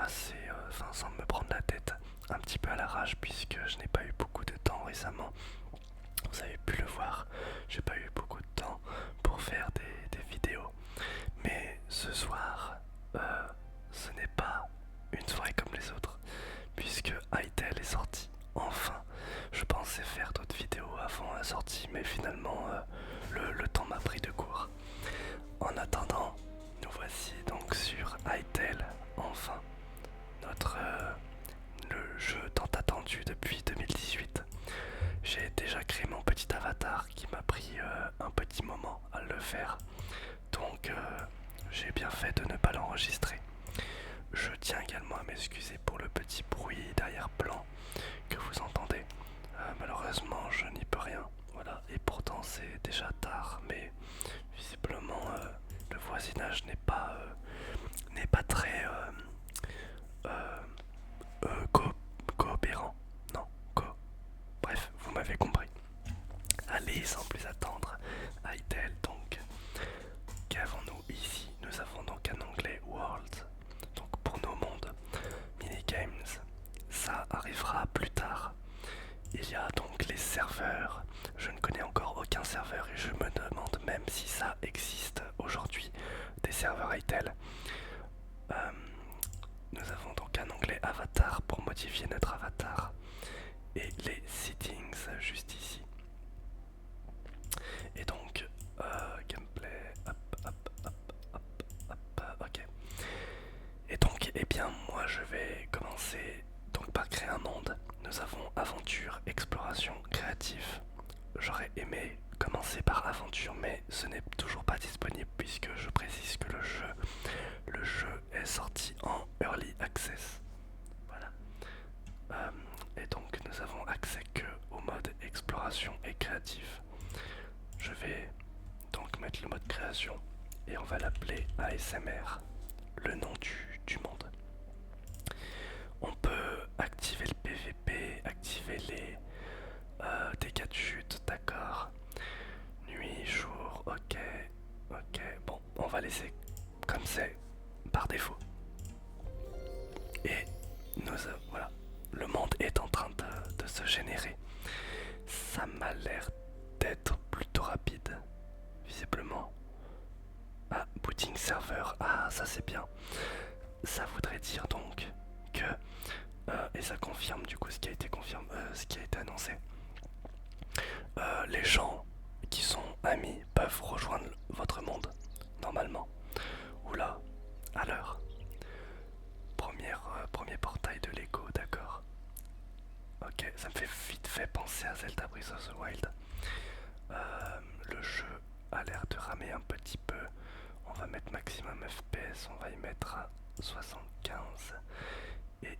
sans me prendre la tête un petit peu à l'arrache puisque je n'ai pas eu beaucoup de temps récemment. Vous avez pu le voir, j'ai pas eu beaucoup de temps pour faire des vidéos. Mais ce soir, ce n'est pas une soirée comme les autres, puisque Hytale est sorti. Enfin, je pensais faire d'autres vidéos avant la sortie, mais finalement, le temps m'a pris de court. En attendant, nous voici donc sur Hytale, enfin, le jeu tant attendu depuis 2018. J'ai déjà créé mon petit avatar qui m'a pris un petit moment à le faire, donc j'ai bien fait de ne pas l'enregistrer. Je tiens également à m'excuser pour le petit bruit d'arrière-plan que vous entendez. Malheureusement, je n'y peux rien. Voilà, et pourtant c'est déjà tard, mais visiblement le voisinage n'est pas très euh, coopérant. Non, bref, vous m'avez compris. Allez, sans plus attendre, Hytale donc. Qu'avons-nous ici? Nous avons donc un onglet World, donc pour nos mondes. Minigames, ça arrivera plus tard. Il y a donc les serveurs. Je ne connais encore aucun serveur et je me demande même si ça existe aujourd'hui, des serveurs Hytale. Nous avons donc un onglet avatar pour modifier notre avatar et les settings juste ici. Et donc gameplay, ok. Et donc eh bien moi je vais commencer donc par créer un monde. Nous avons aventure, exploration, créatif. J'aurais aimé commencer par aventure, mais ce n'est toujours pas disponible puisque je précise que le jeu est sorti en early access. Voilà. Et donc nous avons accès que au mode exploration et créatif. Je vais donc mettre le mode création et on va l'appeler ASMR, le nom du monde. On peut activer le PVP, activer les dégâts de chute, d'accord. Nuit, jour, ok, ok. Bon, on va laisser comme c'est par défaut. Et voilà, le monde est en train de se générer. Ça m'a l'air d'être plutôt rapide, visiblement. Ah, booting serveur, ah ça c'est bien. Ça voudrait dire donc que, et ça confirme du coup ce qui a été confirmé, ce qui a été annoncé. Les gens qui sont amis peuvent rejoindre votre monde, normalement. Oula, alors, premier portail de Lego, d'accord. Ok, ça me fait vite fait penser à Zelda Breath of the Wild. Le jeu a l'air de ramer un petit peu. On va mettre maximum FPS, on va y mettre à 75. Et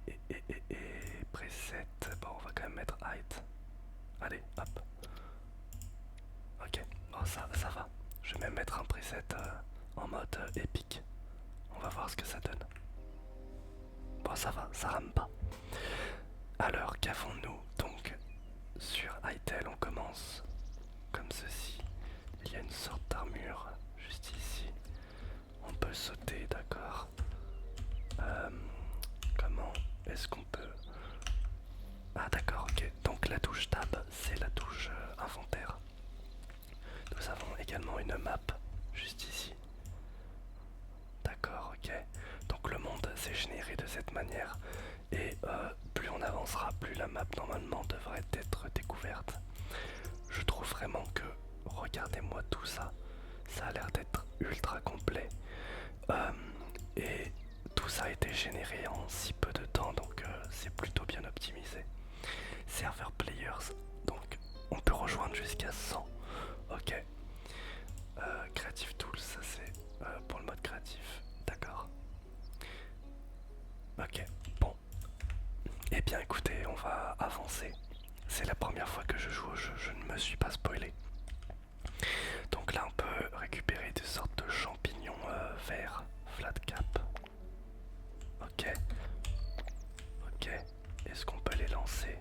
preset, bon on va quand même mettre height. Allez, hop. Ok, bon ça va. Je vais même mettre un preset en mode épique. On va voir ce que ça donne. Bon ça va, ça rame pas. Alors qu'avons-nous donc sur Hytale? On commence comme ceci. Il y a une sorte d'armure juste ici. On peut sauter, d'accord. Comment est-ce qu'on peut... Ah d'accord, ok. Donc la touche tab, c'est la touche inventaire. Nous avons également une map juste ici. D'accord, ok. Donc le monde s'est généré de cette manière. Et plus on avancera, plus la map normalement devrait être découverte. Je trouve vraiment que, regardez-moi tout ça, ça a l'air d'être ultra complet. Et tout ça a été généré en si peu de temps, donc c'est plutôt bien optimisé. Server players, donc on peut rejoindre jusqu'à 100. Ok. Creative Tools, ça c'est pour le mode créatif. D'accord. Ok, bon. Eh bien écoutez, on va avancer. C'est la première fois que je joue au jeu, je ne me suis pas spoilé. Donc là on peut récupérer des sortes de champignons verts, flat cap. Ok. Ok. Est-ce qu'on peut les lancer?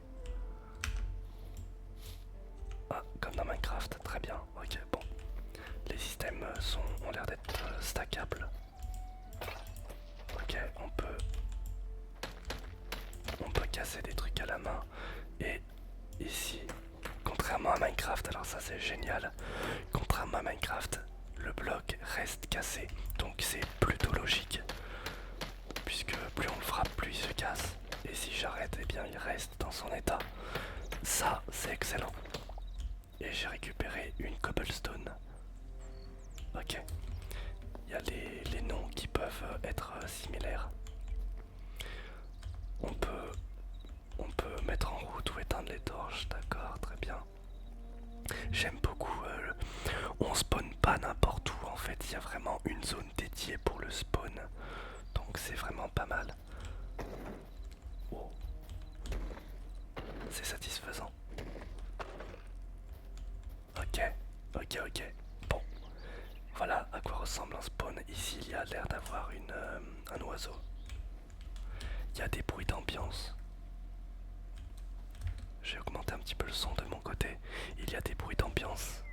Ah, comme dans Minecraft, très bien. Ok, bon. Les systèmes ont l'air d'être stackables. Ok, on peut casser des trucs à la main. Et ici, contrairement à Minecraft, alors ça c'est génial, contrairement à Minecraft, le bloc reste cassé. Donc c'est plutôt logique, puisque plus on le frappe, plus il se casse. Et si j'arrête, eh bien il reste dans son état. Ça c'est excellent. Et j'ai récupéré une cobblestone. Ok. Il y a les noms qui peuvent être similaires. On peut mettre en route ou éteindre les torches, d'accord, très bien. J'aime beaucoup, on spawn pas n'importe où en fait, il y a vraiment une zone dédiée pour le spawn. Donc c'est vraiment pas mal. Oh. C'est satisfaisant. Ok, ok. Bon, voilà à quoi ressemble un spawn. Ici il y a l'air d'avoir un oiseau. Il y a des bruits d'ambiance. J'ai augmenté un petit peu le son de mon côté. Il y a des bruits d'ambiance.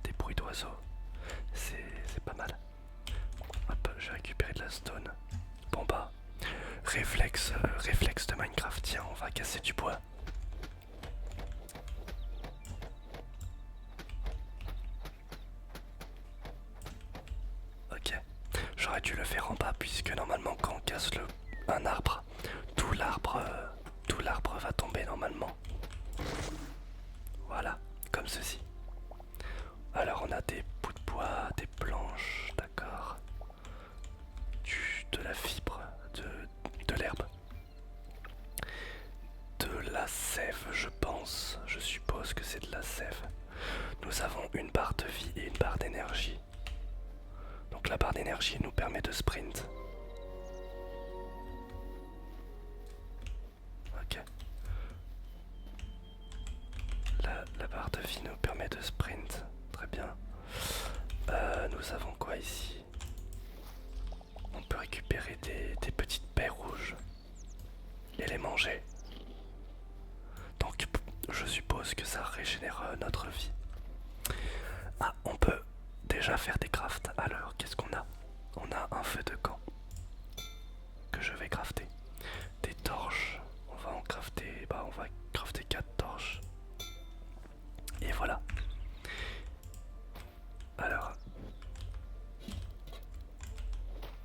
Des bruits d'oiseaux. C'est pas mal. Hop, j'ai récupéré de la stone. Bon bah, réflexe de Minecraft. Tiens, on va casser du bois. Ok. J'aurais dû le faire en bas puisque normalement quand on casse un arbre, tout l'arbre va tomber normalement. Voilà, comme ceci. Alors on a des bouts de bois, des planches, d'accord. De la fibre, de l'herbe. De la sève, je pense. Je suppose que c'est de la sève. Nous avons une barre de vie et une barre d'énergie. Donc la barre d'énergie nous permet de sprint. Ok. La barre de vie nous permet de sprint. Très bien. Nous avons quoi ici? On peut récupérer des petites baies rouges et les manger. Donc je suppose que ça régénère notre vie. Ah, on peut déjà faire des crafts. Alors qu'est-ce qu'on a? On a un feu de camp que je vais crafter. Des torches. On va en crafter. Bah on va crafter 4 torches. Et voilà. Alors,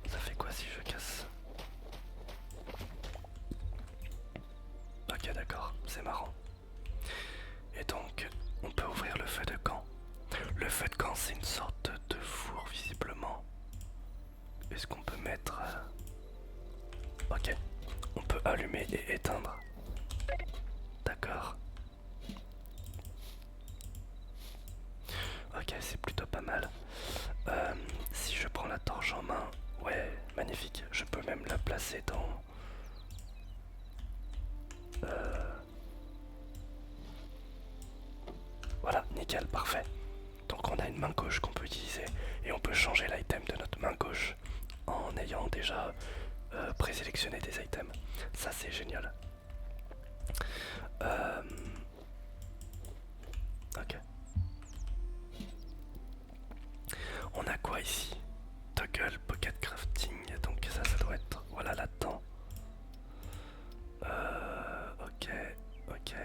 ça fait quoi si je casse? Ok d'accord, c'est marrant. Et donc, on peut ouvrir le feu de camp. Le feu de camp c'est une sorte de four visiblement. Est-ce qu'on peut mettre... Ok, on peut allumer et éteindre. D'accord. Ok, c'est plutôt pas mal. Si je prends la torche en main, ouais, magnifique. Je peux même la placer dans... Voilà, nickel, parfait. Donc on a une main gauche qu'on peut utiliser et on peut changer l'item de notre main gauche en ayant déjà présélectionné des items. Ça c'est génial. Ok. On a quoi ici? Toggle Pocket Crafting, donc ça doit être, voilà, là-dedans. Ok,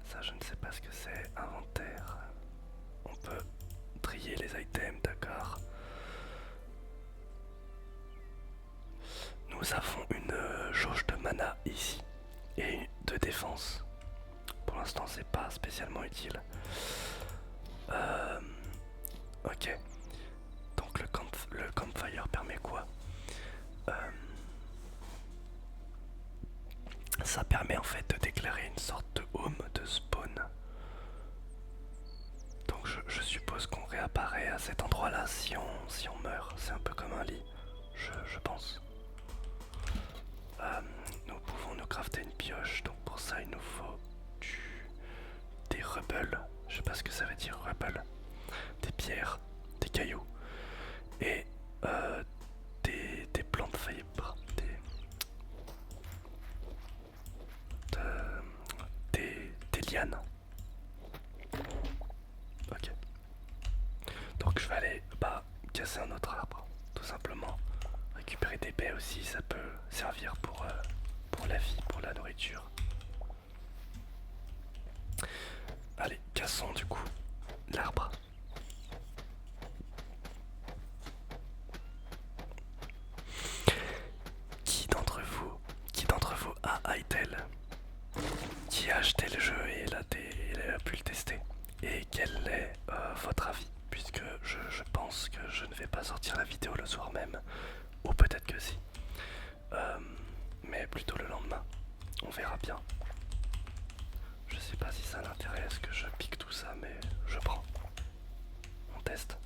ça je ne sais pas ce que c'est. Inventaire. On peut trier les items, d'accord. Nous avons une jauge de mana ici et de défense. Pour l'instant c'est pas spécialement utile. Ok. Donc le campfire permet quoi? Ça permet en fait de déclarer une sorte de home de spawn. Donc je suppose qu'on réapparaît à cet endroit là si on meurt. C'est un peu comme un lit, je pense. Nous pouvons nous crafter une pioche, donc pour ça il nous faut des rubbles. Je sais pas ce que ça veut dire rubble. Des pierres, des cailloux et des plantes fibres, des lianes. Ok. Donc je vais aller casser un autre arbre, tout simplement. Récupérer des baies aussi, ça peut servir pour pour la vie, pour la nourriture. Allez, cassons du coup l'arbre. Qui d'entre vous, qui d'entre vous a Hytale? Qui a acheté le jeu et il a pu le tester? Et quel est votre avis? Puisque je pense que je ne vais pas sortir la vidéo le soir même, ou peut-être que si. Mais plutôt le lendemain. On verra bien. Je sais pas si ça l'intéresse que je pique tout ça, mais je prends. On teste.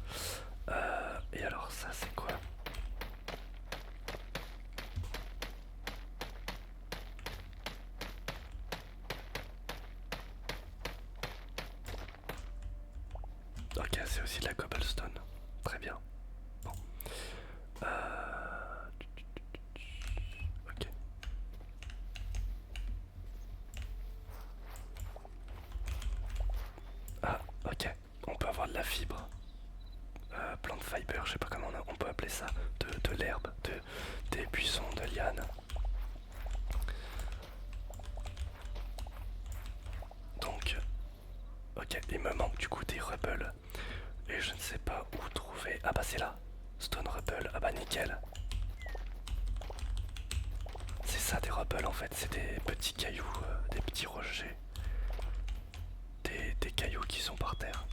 Et alors ça c'est quoi? Ok, c'est aussi de la cobblestone. Très bien. Bon. Ok. Ah, ok. On peut avoir de la fibre. Plant fiber, je sais pas comment on peut appeler ça. De l'herbe, des buissons, de lianes. Donc, ok, il me manque du coup des rubble. Et je ne sais pas où trouver. Ah bah c'est là. Stone rubble. Ah bah nickel. C'est ça des rubble en fait. C'est des petits cailloux, des petits rochers. Des cailloux qui sont par terre.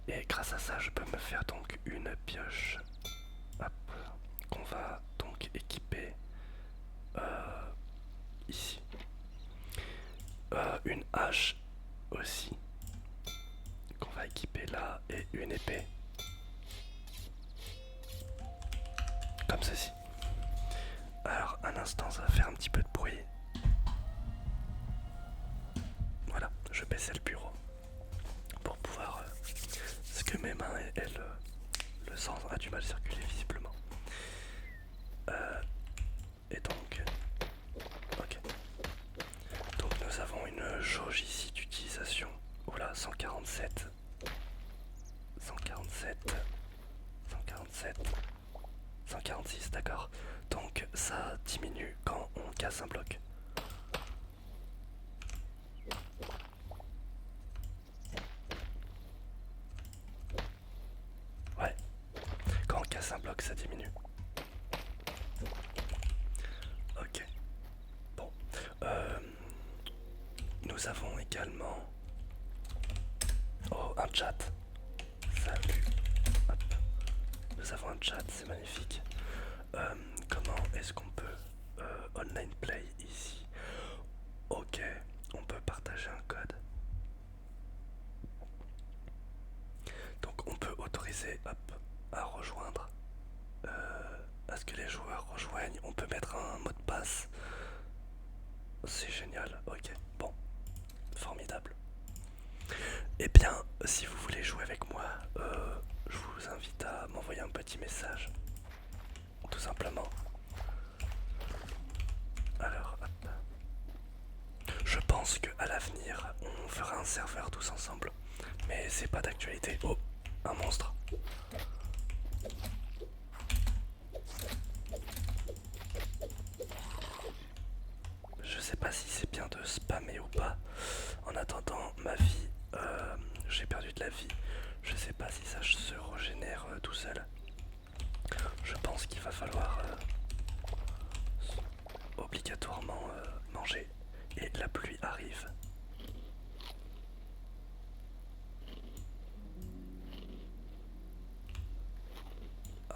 Et grâce à ça, je peux me faire donc une pioche. Hop. Qu'on va donc équiper ici. Une hache aussi. Qu'on va équiper là. Et une épée. Comme ceci. Alors, un instant, ça va faire un petit peu de bruit. Voilà, je baissais le bureau pour pouvoir. Parce que mes mains, elles, le sang a du mal à circuler visiblement. Et donc. Ok. Donc, nous avons une jauge ici d'utilisation. Oula, 147. 147. 147. 146, d'accord. Donc, ça diminue quand on casse un bloc. Ouais, quand on casse un bloc, ça diminue. Ok. Bon. Nous avons également... Oh, un chat. Salut. Hop. Nous avons un chat, c'est magnifique. Comment est-ce qu'on peut online play ici? Ok, on peut partager un code. Donc on peut autoriser hop, à rejoindre. À ce que les joueurs rejoignent. On peut mettre un mot de passe. C'est génial, ok, bon, formidable. Eh bien, si vous voulez jouer avec moi, je vous invite à m'envoyer un petit message. Tout simplement. Alors, hop. Je pense qu'à l'avenir, on fera un serveur tous ensemble. Mais c'est pas d'actualité. Oh, un monstre. Je sais pas si c'est bien de spammer ou pas. En attendant, ma vie, j'ai perdu de la vie. Je sais pas si ça se régénère tout seul. Je pense qu'il va falloir obligatoirement manger. Et la pluie arrive.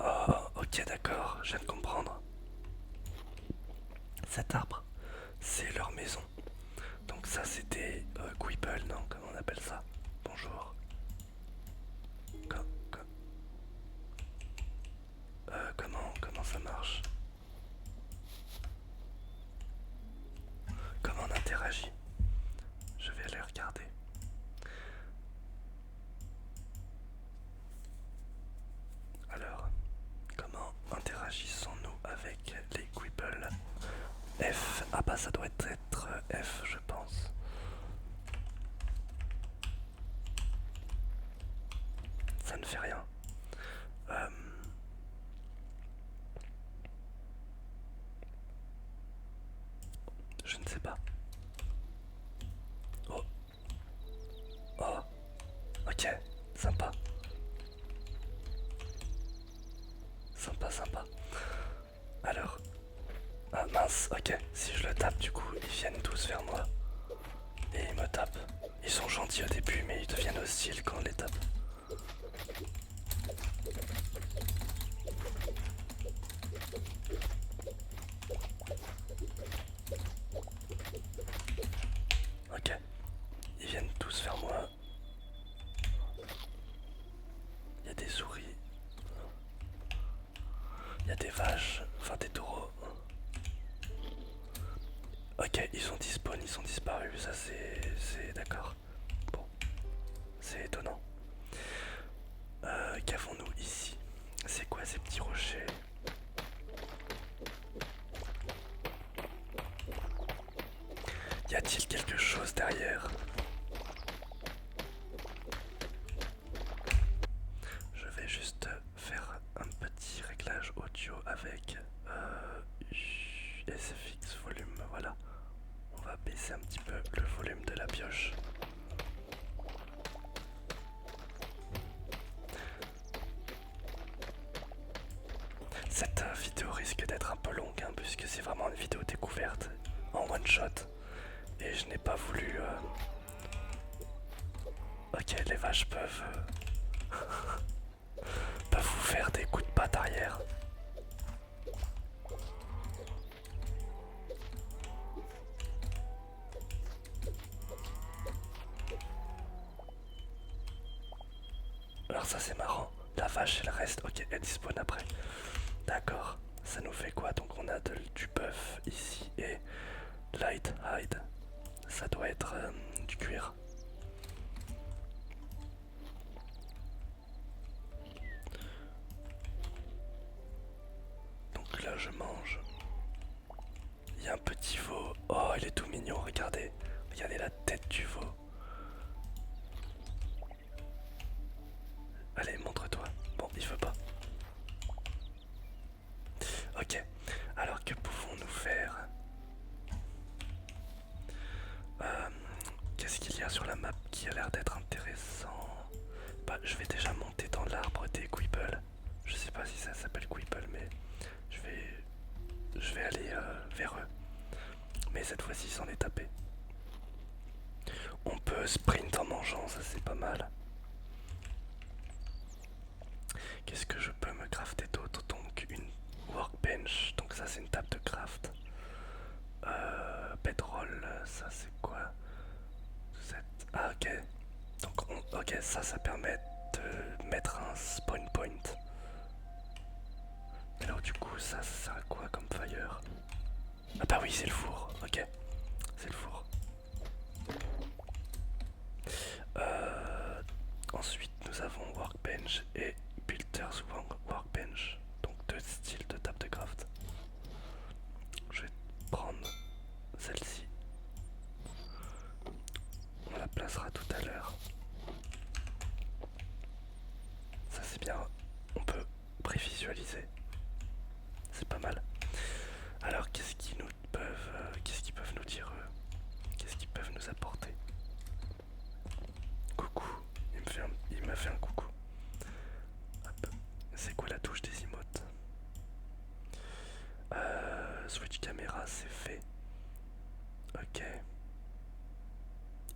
Oh, ok, d'accord, je viens de comprendre. Cet arbre, c'est leur maison. Donc ça, c'était Quibble, non? Comment on appelle ça? Bonjour. Co- co- comment ça marche? Comment on interagit? Je vais aller regarder. Alors, comment interagissons-nous avec les Quibble? F. Sympa, sympa. Alors, ah mince, ok, si je le tape du coup, ils viennent tous vers moi. Et ils me tapent. Ils sont gentils au début, mais ils deviennent hostiles quand on les tape. Ok, ils viennent tous vers moi. Il y a des souris. Il y a des vaches, enfin des taureaux. Ok, ils sont dispawn, ils sont disparus, ça c'est d'accord. Bon, c'est étonnant. Qu'avons-nous ici? C'est quoi ces petits rochers? Y a-t-il quelque chose derrière? Je vais juste faire un petit réglage audio avec SFX volume, voilà. On va baisser un petit peu le volume de la pioche. Cette vidéo risque d'être un peu longue hein, puisque c'est vraiment une vidéo découverte en one shot et je n'ai pas voulu. Ok, les vaches peuvent vous faire des coups de patte arrière. Alors ça c'est marrant, la vache elle reste, ok elle despawn après. D'accord, ça nous fait quoi? Donc on a du buff ici et light hide. Ça doit être du cuir. Donc là je mange. Il y a un petit veau. Oh il est tout mignon, regardez. Regardez la tête du veau. Allez, montre-toi. Bon, il veut pas. Ok. Alors que pouvons-nous faire? Qu'est-ce qu'il y a sur la map qui a l'air d'être intéressant? Bah, je vais déjà monter dans l'arbre des Quibble. Je sais pas si ça s'appelle Quibble, mais je vais aller vers eux. Mais cette fois-ci, sans les taper. On peut sprint en mangeant, ça c'est pas mal. Qu'est-ce que je peux me crafter d'autre? Donc une workbench, donc ça c'est une table de craft. Bedroll, ça c'est quoi? Ah ok. Donc ok, ça permet de mettre un spawn point. Alors du coup ça sert à quoi comme fire? Ah bah oui c'est le four, ok. C'est le four. Ensuite nous avons workbench et builder's workbench. Donc deux styles de table de craft. Je vais prendre celle-ci. On la placera tout à l'heure. Ça c'est bien, on peut prévisualiser. C'est pas mal. Alors qu'est-ce qu'ils peuvent nous dire eux? Qu'est-ce qu'ils peuvent nous apporter? Coucou, il m'a fait un coucou. Hop. C'est quoi la touche des emotes? Switch caméra, c'est fait. Ok.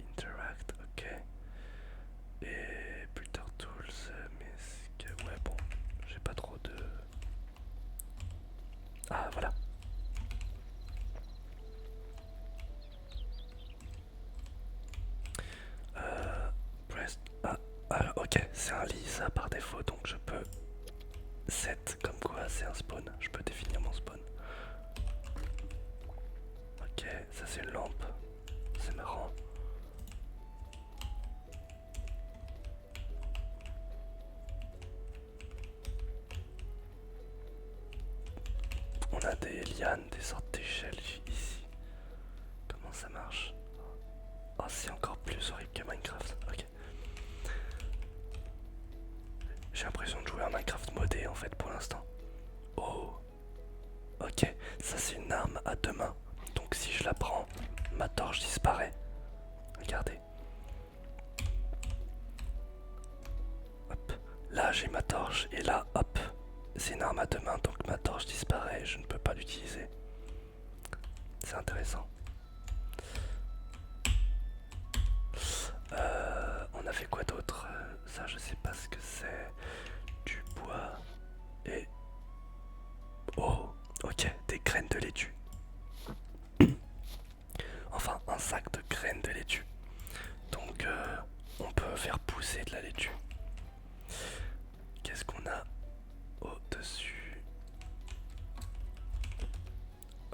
Interact, ok. Et Builder Tools, mais ouais bon, j'ai pas trop de... Ah voilà. Press... Ah, ok, c'est un lit ça par défaut, donc je peux... Set comme quoi c'est un spawn, je peux définir mon spawn. Ok, ça c'est une lampe, c'est marrant. On a des lianes, des sortes d'échelles ici. Comment ça marche? Oh, c'est encore plus horrible que Minecraft. Ok. J'ai l'impression de jouer à Minecraft modé en fait pour l'instant. Oh. Ok, ça c'est une arme à deux mains. Donc si je la prends, ma torche disparaît. Regardez. Hop. Là j'ai ma torche et là hop. c'est une arme à deux mains, donc ma torche disparaît et je ne peux pas l'utiliser. C'est intéressant. On a fait quoi d'autre? Ça, je sais pas ce que c'est. Du bois et... Oh, ok, des graines de laitue. Enfin, un sac de graines de laitue. Donc, on peut faire pousser de la laitue. Qu'est-ce qu'on a au-dessus?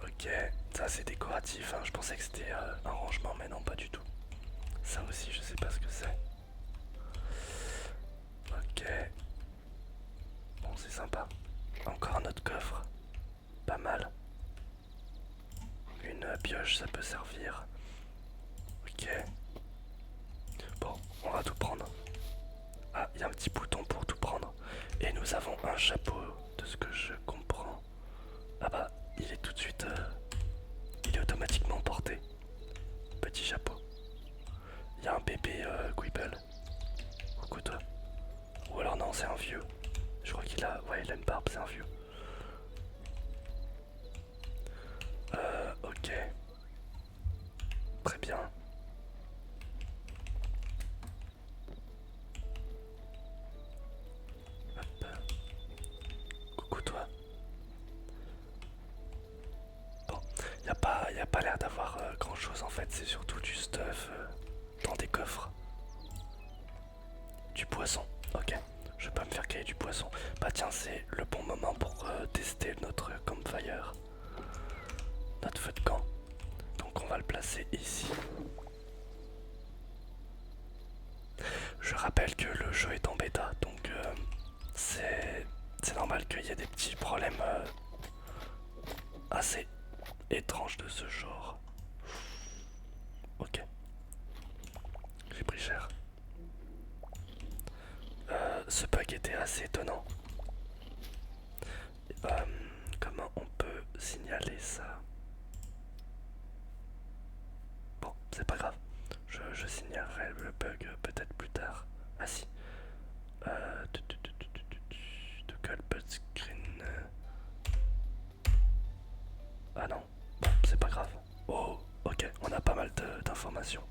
Ok, ça c'est décoratif, hein. Je pensais que c'était un rangement, mais non, pas du tout. Ça aussi, je sais pas ce que c'est. Ok, bon, c'est sympa. Encore un autre coffre, pas mal. Une pioche, ça peut servir. Ok, bon, on va tout prendre. Ah, il y a un petit bouton pour tout prendre. Et nous avons un chapeau, de ce que je comprends. Ah bah, il est tout de suite... il est automatiquement porté. Petit chapeau. Il y a un bébé Quibble. Coucou toi. Ou alors non, c'est un vieux. Je crois qu'il a... Ouais, il a une barbe, c'est un vieux. Ok. Très bien. Hop. Coucou toi. Bon, y a pas l'air d'avoir grand chose en fait, c'est surtout du stuff dans des coffres. Du poisson, ok. Je peux me faire caler du poisson. Bah tiens, c'est le bon moment pour tester notre campfire. Notre feu de camp. Donc on va le placer ici. Je rappelle que le jeu est en bêta, donc c'est normal qu'il y ait des petits problèmes assez étranges de ce genre. Ok, j'ai pris cher. Ce bug était assez étonnant. Euh, Comment on peut signaler ça? Bon, c'est pas grave. Je signalerai le bug peut-être plus tard. Ah si. De Colbert Screen. Ah non. Bon, c'est pas grave. Oh, ok. On a pas mal d'informations.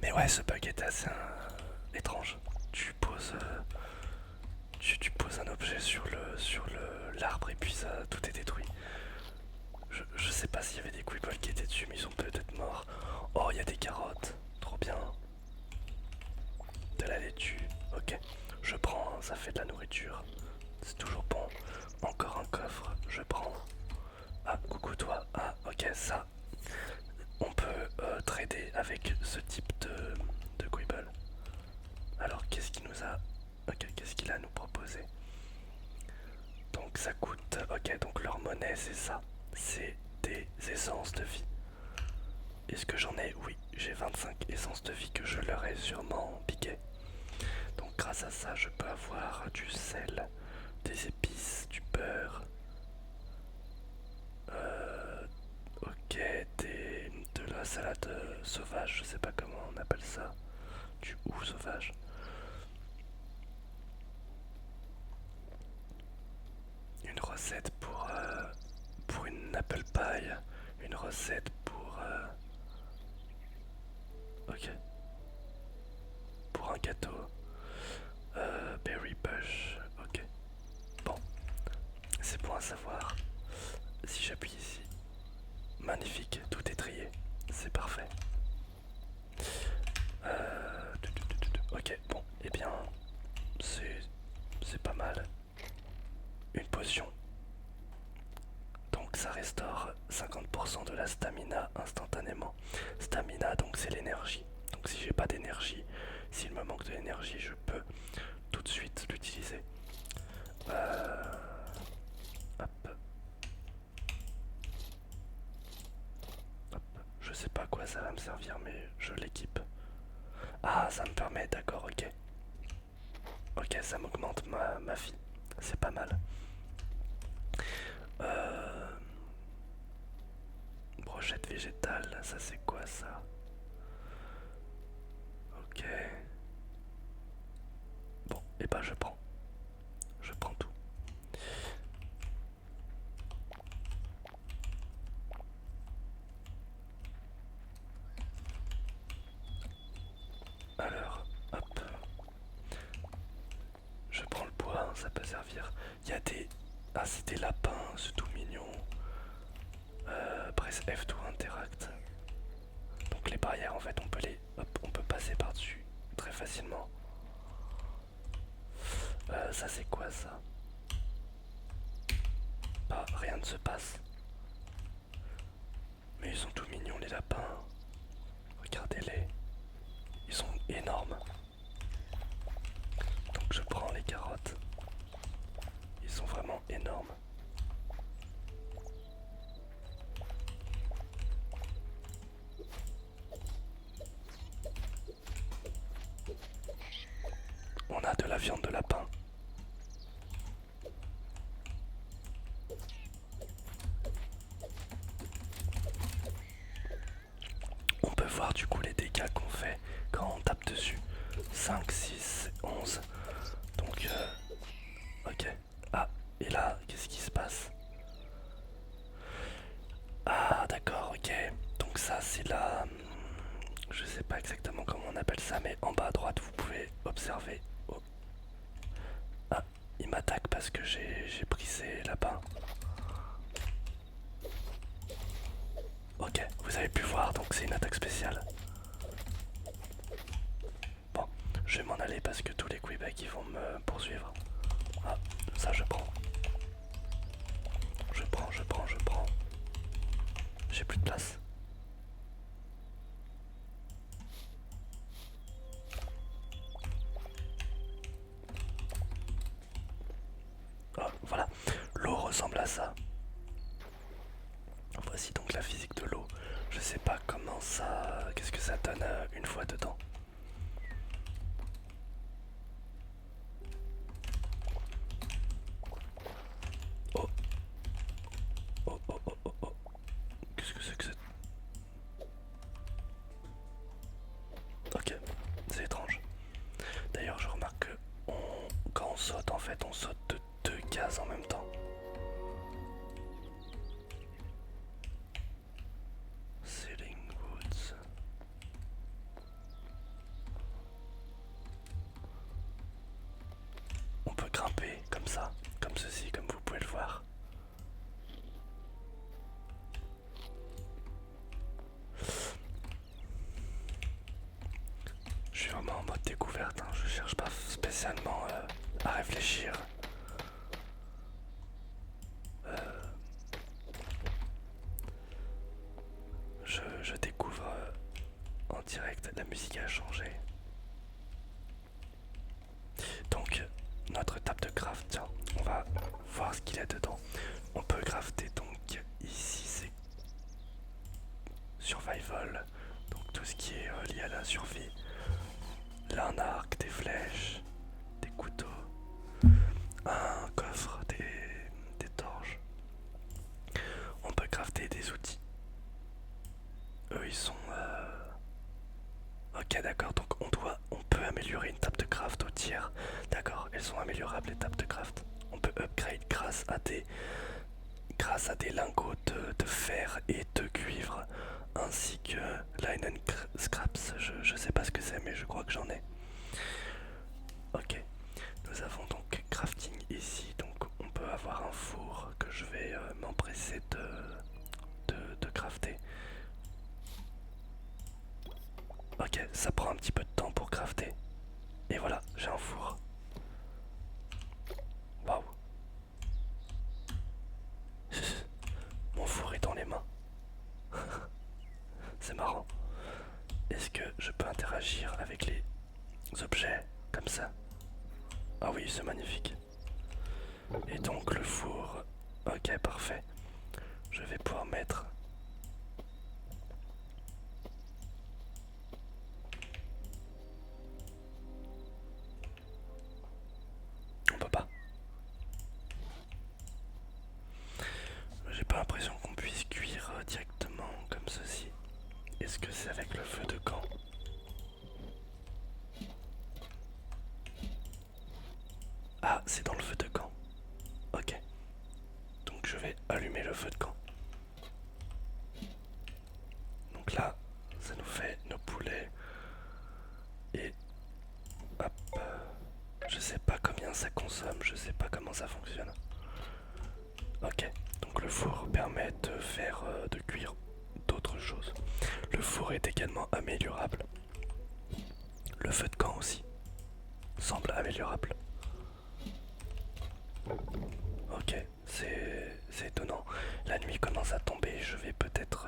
Mais ouais, ce bug est assez étrange. Tu poses, tu poses un objet sur l'arbre et puis ça tout est détruit. Je sais pas s'il y avait des Quibbles qui étaient dessus, mais ils sont peut-être morts. Oh, il y a des carottes, trop bien. De la laitue, ok. Je prends, ça fait de la nourriture. C'est toujours bon. Encore un coffre, je prends. Ah, coucou toi. Ah, ok, ça. On peut trader avec ce type de Quibble. Alors, qu'est-ce qu'il nous a... Ok, qu'est-ce qu'il a à nous proposer? Donc ça coûte... Ok, donc leur monnaie, c'est ça. C'est des essences de vie. Est-ce que j'en ai? Oui, j'ai 25 essences de vie que je leur ai sûrement piqué. Donc grâce à ça, je peux avoir du sel, des épices, du beurre. Ok, de la salade sauvage, je sais pas comment on appelle ça. Du hou sauvage. Une recette pour une apple pie. Une recette pour... ok. Pour un gâteau. Berry bush. Ok. Bon. C'est bon à savoir. Si j'appuie ici. Magnifique. Tout est trié. C'est parfait. Ok. Bon. Eh bien... C'est pas mal. Une potion. Donc ça restaure 50% de la stamina instantanément. Stamina, donc c'est l'énergie. Donc si j'ai pas d'énergie, s'il me manque de l'énergie, je peux tout de suite l'utiliser. Hop. Hop. Je sais pas à quoi ça va me servir, mais je l'équipe. Ah, ça me permet, d'accord, ok. Ok, ça m'augmente ma vie. C'est pas mal. courgette végétale, ça c'est quoi ça? Ok. Bon, et bah je prends. Je prends tout. Alors, hop. Je prends le bois, hein, ça peut servir. Il y a des... Ah, c'est des lapins, c'est tout mignon. Presse F to interact. Donc les barrières, en fait, on peut les... Hop, on peut passer par-dessus très facilement. Ça c'est quoi ça? Bah, rien ne se passe. Mais ils sont tout mignons les lapins. Regardez-les. Ils sont énormes. Donc je prends les carottes. Ils sont vraiment énormes. On a de la viande de lapin. On peut voir du coup les dégâts qu'on fait quand on tape dessus. 5, 6, 11. Donc ok. Ah, et là, qu'est-ce qui se passe? Ah d'accord, ok. Donc ça c'est la... Je sais pas exactement comment on appelle ça, mais en bas à droite vous pouvez observer. Oh. Ah, il m'attaque parce que j'ai pris ses lapins. Ok, vous avez pu voir, donc c'est une attaque spéciale. Bon, je vais m'en aller parce que tous les Québec ils vont me poursuivre. Ah, ça je prends. Je prends, je prends, je prends. J'ai plus de place. Oh, voilà, l'eau ressemble à ça. Voici donc la physique de l'eau. Je sais pas comment ça... Qu'est-ce que ça donne une fois dedans. Oh, oh, oh, oh, oh, oh. Qu'est-ce que c'est que c'est? Ok, c'est étrange. D'ailleurs, je remarque que quand on saute, en fait, on saute de deux cases en même temps. Ceiling Woods. On peut grimper comme ça, comme ceci, comme vous pouvez le voir. Je suis vraiment en mode découverte, hein. Je cherche pas spécialement à réfléchir. Je découvre en direct, la musique a changé. Donc, notre table de craft, tiens, on va voir ce qu'il y a dedans. On peut crafter donc ici, c'est survival, donc tout ce qui est lié à la survie. Là, un arc, des flèches, des couteaux, un coffre, des torches. On peut crafter des outils. Eux, ils sont... Ok, d'accord, donc on peut améliorer une table de craft au tiers. D'accord, elles sont améliorables les tables de craft. On peut upgrade grâce à des lingots de fer et de cuivre, ainsi que linen scraps. Je sais pas ce que c'est, mais je crois que j'en ai. Ok, nous avons donc crafting ici, donc on peut avoir un four que je vais m'empresser de crafter. Ok, ça prend un petit peu de temps pour crafter. Et voilà, j'ai un four. Waouh. Mon four est dans les mains. C'est marrant. Est-ce que je peux interagir avec les objets comme ça? Ah oui, c'est magnifique. Et donc le four... Ok, parfait. Je vais pouvoir mettre... On peut pas. J'ai pas l'impression qu'on puisse cuire directement comme Est-ce que c'est avec le feu de camp? Ah, c'est dans le feu de camp. Ok. Donc je vais allumer le feu de camp. Donc là, ça nous fait nos poulets. Et hop. Je sais pas combien ça consomme, je sais pas comment ça fonctionne. Ok. Donc le four permet de faire, de cuire d'autres choses. Le four est également améliorable. Le feu de camp aussi semble améliorable. Ok, c'est étonnant. La nuit commence à tomber, je vais peut-être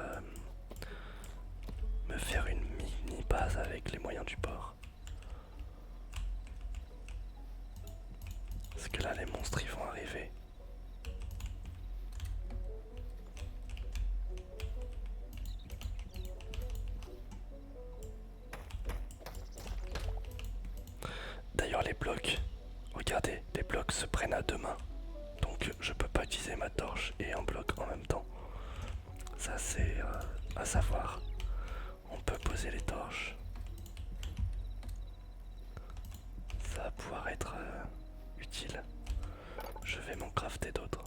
me faire une mini base avec les moyens du bord. Parce que là les monstres ils vont arriver. D'ailleurs les blocs, regardez, les blocs se prennent à deux mains. Donc je peux pas utiliser ma torche et un bloc en même temps. Ça c'est à savoir. On peut poser les torches. Ça va pouvoir être utile. Je vais m'en crafter d'autres.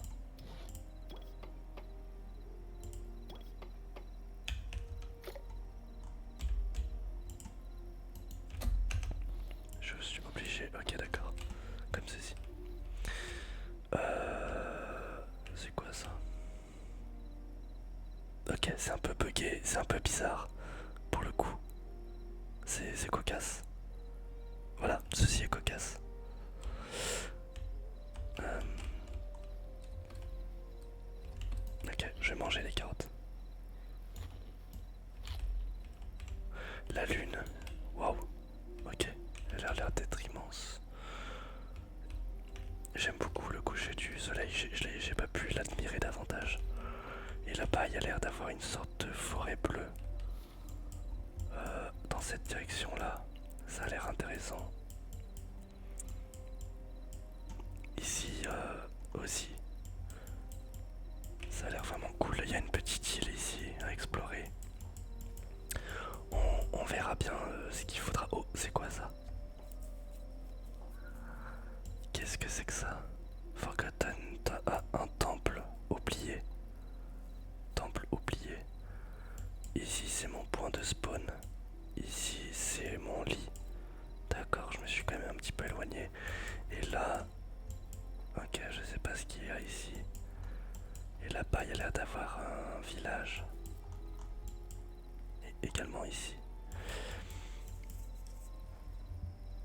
Je suis obligé, ok d'accord. Comme ceci. C'est quoi ça? Ok, c'est un peu bugué, c'est un peu bizarre. Pour le coup, c'est cocasse. Voilà, ceci est cocasse. Euh, ok, je vais manger les carottes. La lune, waouh, ok, elle a l'air d'être immense. J'aime beaucoup le coucher du soleil, j'ai pas pu l'admirer davantage. Et là-bas, il y a l'air d'avoir une sorte de forêt bleue. Dans cette direction-là, ça a l'air intéressant. Ici aussi, ça a l'air vraiment cool. Il y a une petite île ici à explorer. On verra bien ce qu'il faudra. Oh, c'est quoi ça? Qu'est-ce que c'est que ça? Forgotten. Ah, un temple oublié. Temple oublié. Ici, c'est mon point de spawn. Ici, c'est mon lit. D'accord, je me suis quand même un petit peu éloigné. Et là... Ok, je sais pas ce qu'il y a ici. Et là-bas, il y a l'air d'avoir un village. Et également ici.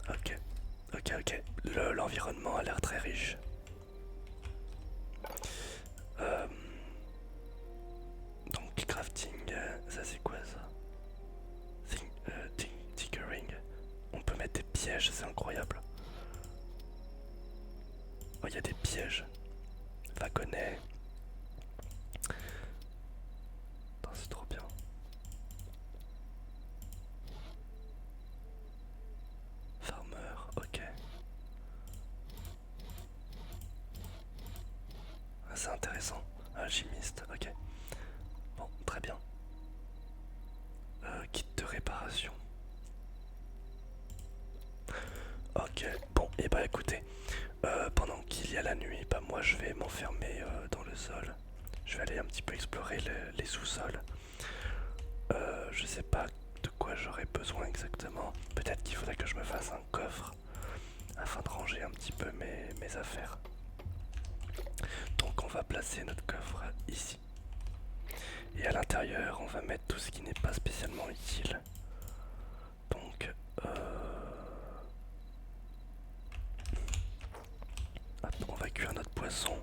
Ok, ok. L'environnement a l'air très riche. Euh, donc crafting, ça c'est quoi ça? Tinkering. On peut mettre des pièges, c'est incroyable. Oh, il y a des pièges. Wagonnet. C'est trop bien. Farmer, ok. Ah, c'est intéressant. Alchimiste, ok. Bon, très bien. Kit de réparation. Ok, bon, et bah écoutez, pendant qu'il y a la nuit, bah moi je vais m'enfermer dans le sol. Je vais aller un petit peu explorer les sous-sols. Je sais pas de quoi j'aurais besoin exactement. Peut-être qu'il faudrait que je me fasse un coffre afin de ranger un petit peu mes affaires. Donc on va placer notre coffre ici. Et à l'intérieur, on va mettre tout ce qui n'est pas spécialement utile. Donc, hop, on va cuire notre poisson.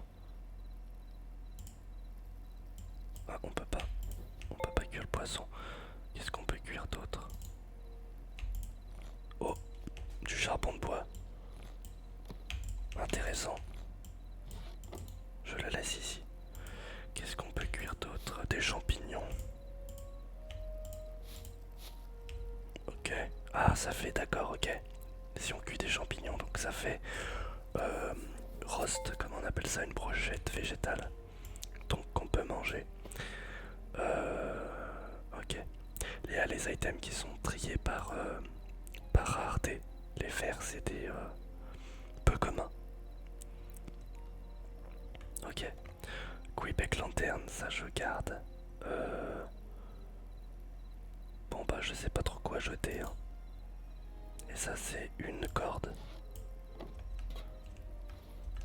Ah, on peut pas. On peut pas cuire le poisson. Qu'est-ce qu'on peut cuire d'autre? Oh, du charbon de bois. Intéressant. Je le laisse ici. Qu'est-ce qu'on peut cuire d'autre? Des champignons. Ok. Ah, ça fait, d'accord, ok. Si on cuit des champignons, donc ça fait roast, comme on appelle ça, une brochette végétale. Donc qu'on peut manger. Ok. les items qui sont triés par rareté. Les fers, c'est des peu communs. Ok. Quebec lanterne, ça je garde. Bon bah je sais pas trop quoi jeter, hein. Et ça c'est une corde.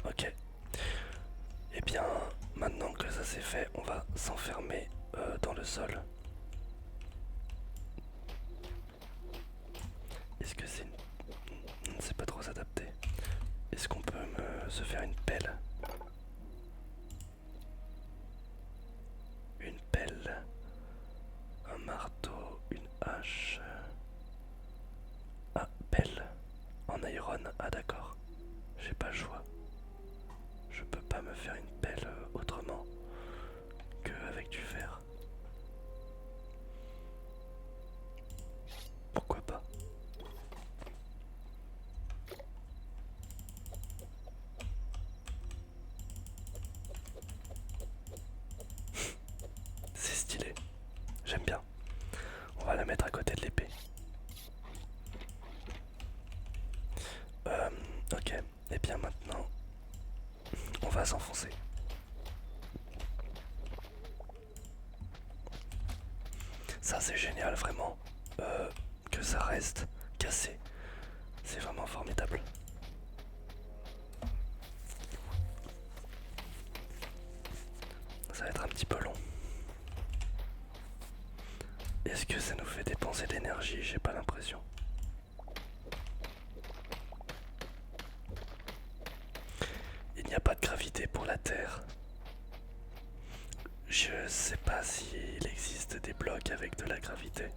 Ok. Et bien maintenant que ça c'est fait, on va s'enfermer dans le sol. Est-ce que c'est une... C'est pas trop s'adapter. Est-ce qu'on peut se faire une pelle? Une pelle, un marteau, une hache. Ah, pelle en iron. Ah d'accord. J'ai pas le choix. Je peux pas me faire une pelle autrement qu'avec du fer. Pourquoi pas? C'est stylé. J'aime bien. On va la mettre à côté de l'épée. Ok. Et bien maintenant, on va s'enfoncer. Ça c'est génial vraiment. Que ça reste cassé. C'est vraiment formidable. Ça va être un petit peu long. Est-ce que ça nous fait dépenser de l'énergie? J'ai pas l'impression. Il n'y a pas de gravité pour la Terre. Je sais pas s'il existe des blocs avec de la gravité.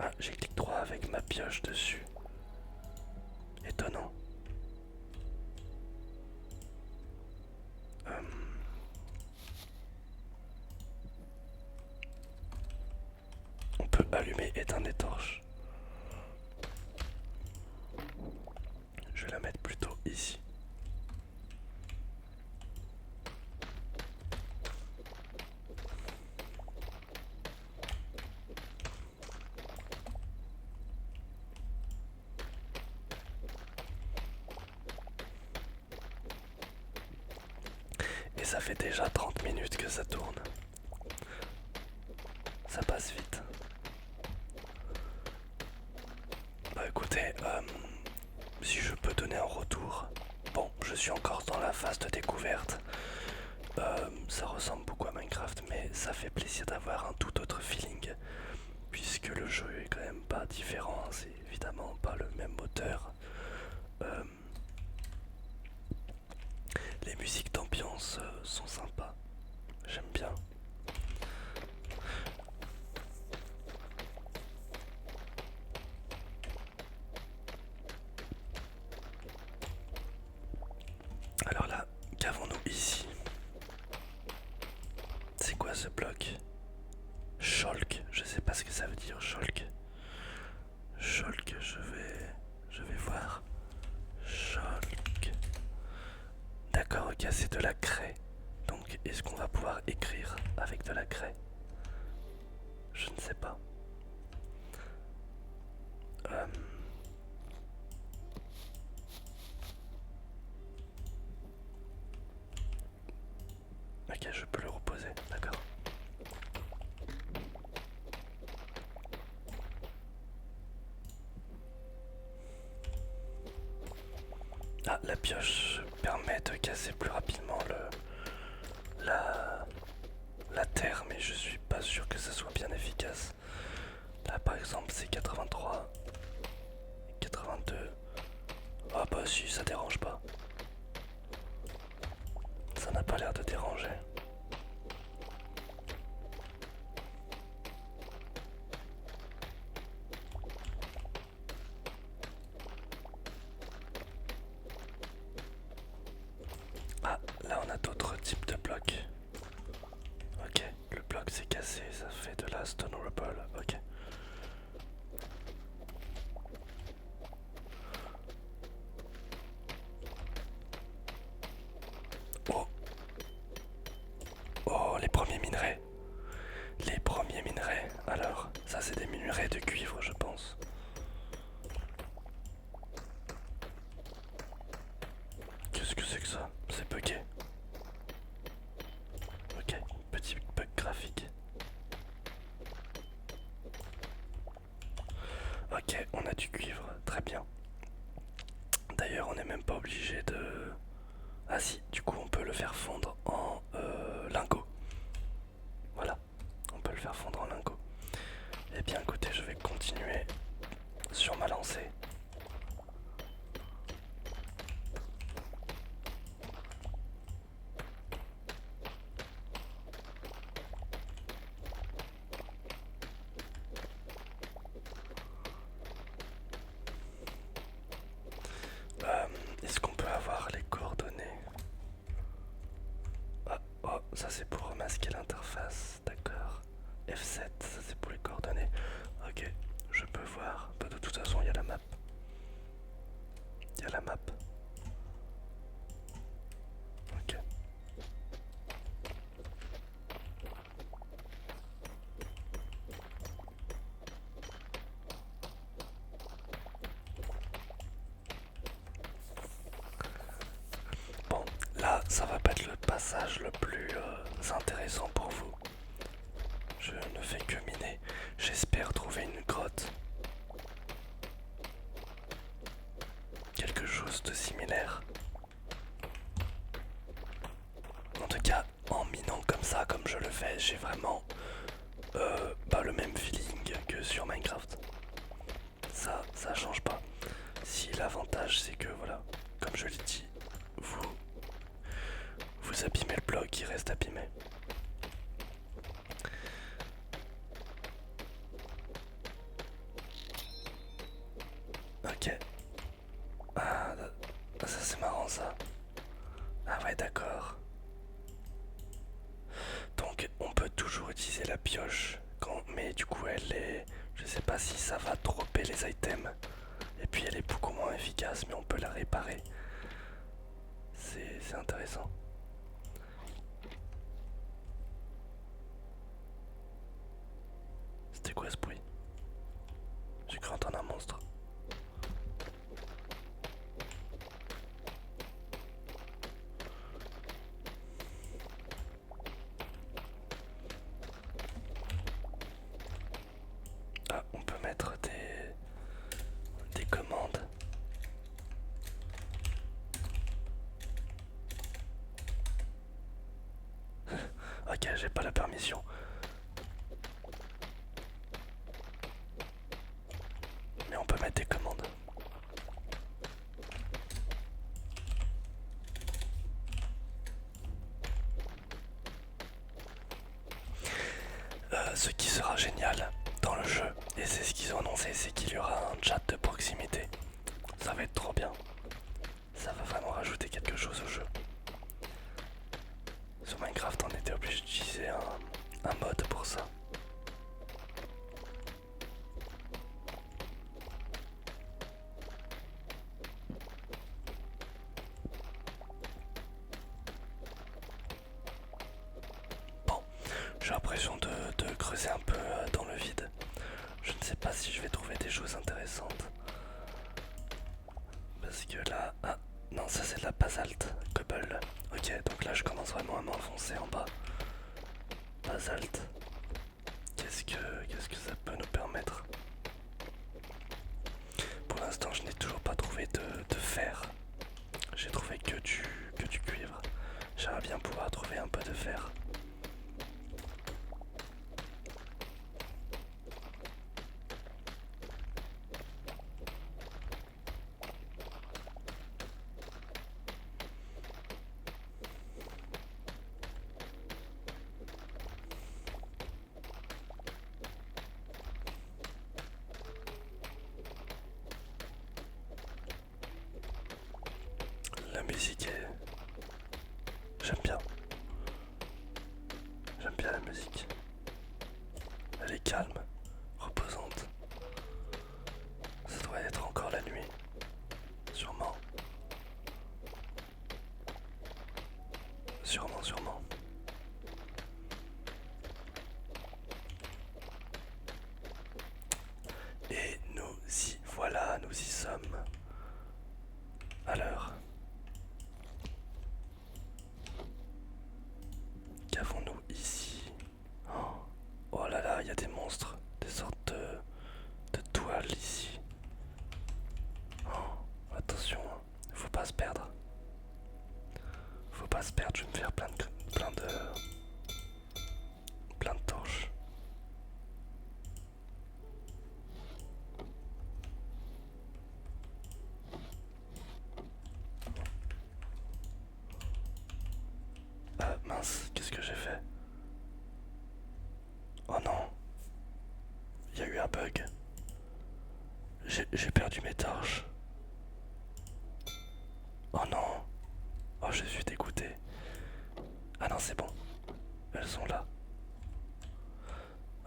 Ah, j'ai cliqué droit avec ma pioche dessus. Étonnant. On peut allumer et éteindre les torches. Je vais la mettre plutôt ici. Et ça fait déjà 30 minutes que ça tourne. Ça passe vite. Bah écoutez, si je peux donner un retour. Bon, je suis encore dans la phase de découverte. Ça ressemble beaucoup à Minecraft, mais ça fait plaisir d'avoir un tout autre feeling. Puisque le jeu est quand même pas différent, c'est évidemment pas le même moteur. Les musiques d'ambiance sont sympas. J'aime bien. Alors là, qu'avons-nous ici? C'est quoi ce bloc? Shulk, je sais pas ce que ça veut dire, Shulk. Shulk, je vais voir. Shulk. D'accord, ok, c'est de la craie. Donc, est-ce qu'on va pouvoir écrire avec de la craie? Je ne sais pas. Ok, je peux le reposer, d'accord. Ah, la pioche permet de casser plus rapidement la terre, mais je suis pas sûr que ça soit bien efficace. Là, par exemple, c'est 83, 82. Ah bah si, ça dérange pas. Ça n'a pas l'air de déranger. Ah, là on a d'autres types de blocs. Ok, le bloc s'est cassé, ça fait de la stone rubble. Ok. Oh, oh, les premiers minerais. Les premiers minerais. Alors, ça c'est des minerais de cuivre, je pense. Qu'est-ce que c'est que ça? C'est bugué. Ok, petit bug graphique. Ok, on a du cuivre, très bien. D'ailleurs, on n'est même pas obligé de... Ah si, du coup on peut le faire fondre en lingots. Voilà, on peut le faire fondre en lingots. Eh bien écoutez, je vais continuer sur ma lancée. Est-ce qu'on peut avoir les coordonnées? Ah, oh, ça c'est pour remasquer l'interface, d'accord. F7, ça c'est pour les coordonnées. Ok, je peux voir. Bah, de toute façon, il y a la map. Il y a la map. Ok. Bon, là, ça va pas être le passage le plus intéressant pour vous. Je ne fais que miner. J'espère trouver une grotte. Quelque chose de similaire. En tout cas, en minant comme ça, comme je le fais, j'ai vraiment le même feeling que sur Minecraft. Ça change pas. Si l'avantage c'est que voilà, comme je l'ai dit, vous abîmez le bloc, il reste abîmé. Ok. Ah, ça c'est marrant ça. Ah ouais, d'accord. Donc on peut toujours utiliser la pioche, mais du coup elle est... Je sais pas si ça va dropper les items. Et puis elle est beaucoup moins efficace, mais on peut la réparer. C'est intéressant. C'était quoi ce bruit? J'ai cru entendre un monstre. Ah, on peut mettre des commandes. Ok, j'ai pas la permission. Mais on peut mettre des commandes. Ce qui sera génial dans le jeu, et c'est ce qu'ils ont annoncé, c'est qu'il y aura un chat de proximité. Ça va être trop bien. Ça va vraiment rajouter quelque chose au jeu. Sur Minecraft, on était obligé d'utiliser un mode pour ça. Bon, j'ai l'impression de creuser un peu dans le vide. Je ne sais pas si je vais trouver des choses intéressantes. Parce que là... Ah, non, ça c'est de la basalte, cobble. Ok, donc là je commence vraiment à m'enfoncer en bas. Basalte. Qu'est-ce que ça peut nous permettre? Pour l'instant, je n'ai toujours pas trouvé de fer. J'ai trouvé que du cuivre. J'aimerais bien pouvoir trouver un peu de fer. La musique est... J'aime bien. J'aime bien la musique. Elle est calme, reposante. Ça doit être encore la nuit. Sûrement. Sûrement. se perdre, je vais me faire plein de torches. Mince, qu'est-ce que j'ai fait? Oh non, il y a eu un bug. J'ai perdu mes torches. Oh non. Oh, je suis dégoûté. Ah non, c'est bon. Elles sont là.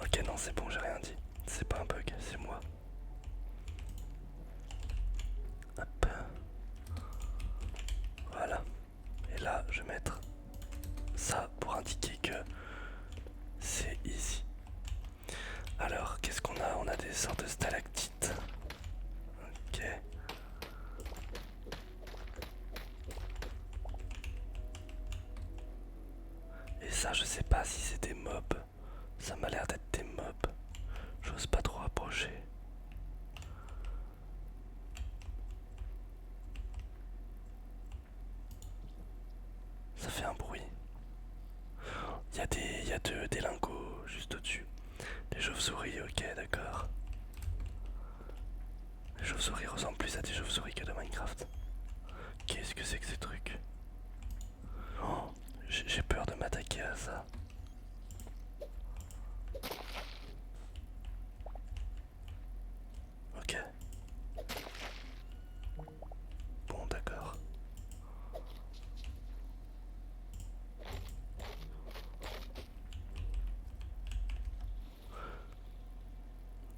Ok, non, c'est bon, j'ai rien dit. C'est pas un bug, c'est moi. Hop. Voilà. Et là, je vais mettre ça pour indiquer que c'est easy. Alors, qu'est-ce qu'on a? On a des sortes de stalactites. Ok. Et ça, je sais pas si c'est des mobs. Ça m'a l'air d'être des mobs. J'ose pas trop approcher. Ça fait un bruit. Il y a des lingots juste au-dessus. Des chauves-souris, ok, d'accord. Les chauves-souris ressemblent plus à des chauves-souris que de Minecraft. Qu'est-ce que c'est que ces trucs? Oh, j'ai peur de m'attaquer à ça. Ok. Bon, d'accord.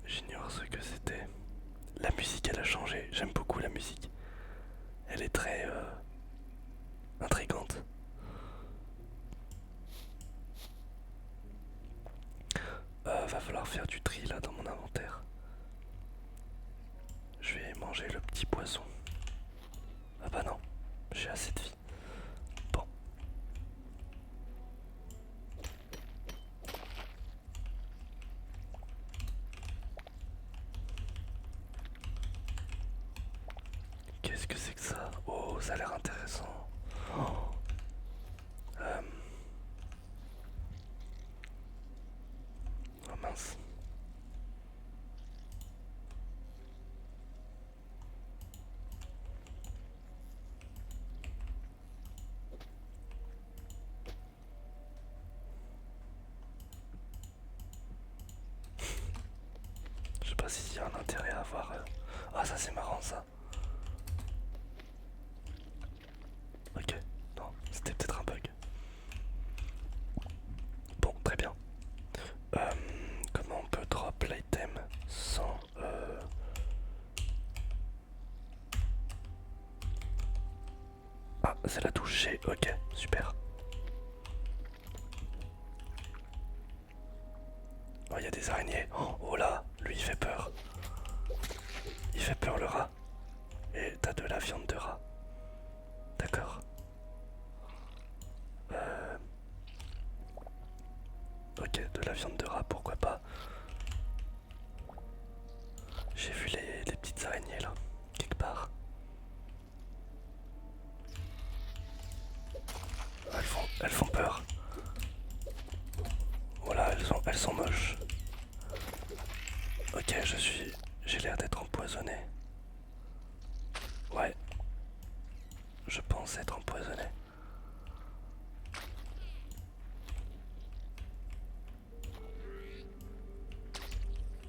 J'ignore ce que c'était. La musique, elle a changé. J'aime beaucoup la musique. Elle est très intrigante. Va falloir faire du tri là dans mon inventaire. Je vais manger le petit poisson. Ah bah non, j'ai assez de vie. Bon. Qu'est-ce que c'est que ça? Oh, ça a l'air intéressant. Oh. Euh... oh mince. Je sais pas s'il y a un intérêt à avoir. Ah, ça c'est marrant ça. Ok, non, c'était peut-être un bug. Bon, très bien. Comment on peut drop l'item sans... Ah, c'est la touche G, ok, super. Oh, il y a des araignées. Oh là, lui il fait peur. Il fait peur le rat. Et t'as de la viande de rat. D'accord. Ok, de la viande de rat, pourquoi pas. J'ai vu les petites araignées là, quelque part. Elles font peur. Voilà, elles sont moches. Ok, j'ai l'air d'être empoisonné. Ouais, je pense être empoisonné.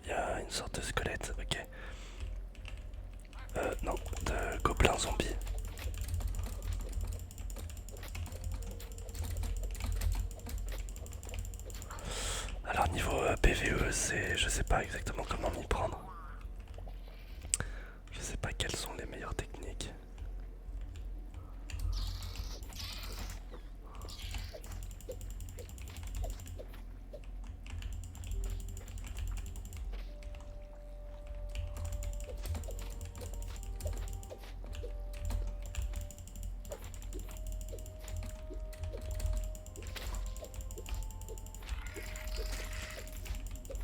Il y a une sorte de squelette, ok. Non, de gobelins zombies. Alors niveau PVE, je sais pas exactement comment m'y prendre. Je sais pas quelles sont les meilleures techniques.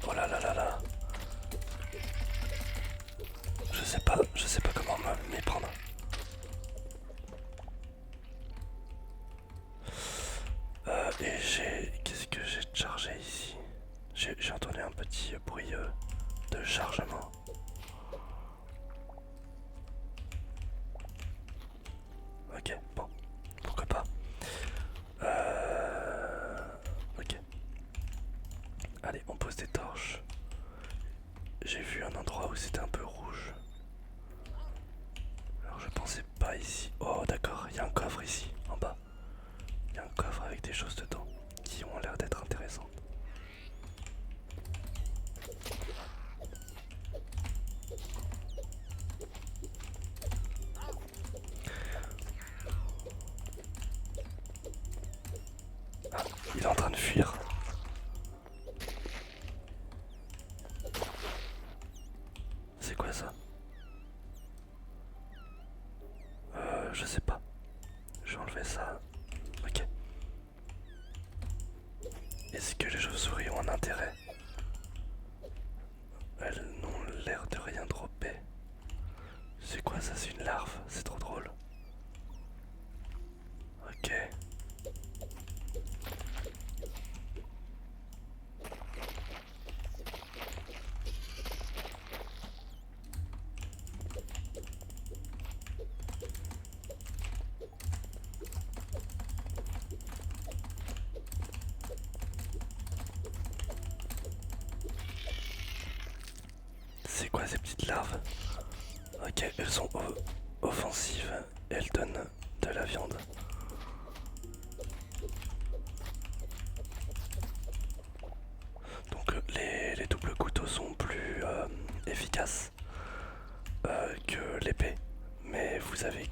Oh là là là là. chargement. Ok, bon, pourquoi pas. Ok. Allez, on pose des torches. J'ai vu un endroit où c'était un peu rouge. Alors je pensais pas ici. Oh d'accord, il y a un coffre ici, en bas. Il y a un coffre avec des choses dedans qui ont l'air d'être intéressantes. Ah, il est en train de fuir. C'est quoi ça? Je sais pas. Je vais enlever ça. Ok. Est-ce que les chauves-souris ont un intérêt? Elles n'ont l'air de rien dropper. C'est quoi ça? C'est une larve. C'est trop drôle. Ok. C'est quoi ces petites larves? Ok, elles sont offensives. Elles donnent de la viande. Donc les doubles couteaux sont plus efficaces que l'épée. Mais vous avez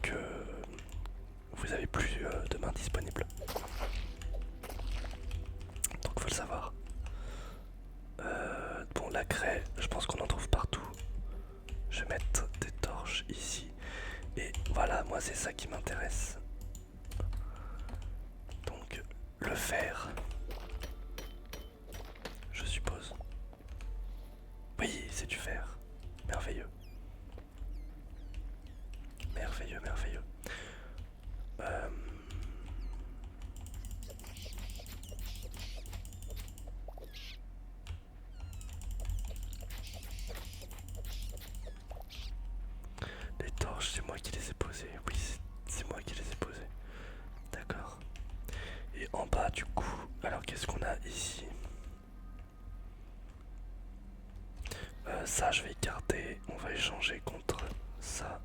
plus de mains disponibles. Donc faut le savoir. Bon, la craie, je pense qu'on en trouve partout. Je vais mettre des torches ici. Et voilà, moi c'est ça qui m'intéresse. Donc le fer, je suppose. Oui, c'est du fer. Merveilleux. Merveilleux, merveilleux. Euh, les torches, c'est moi qui les ai posées. Oui, c'est moi qui les ai posées. D'accord. Et en bas, du coup, alors qu'est-ce qu'on a ici? Ça, je vais garder. On va échanger contre ça.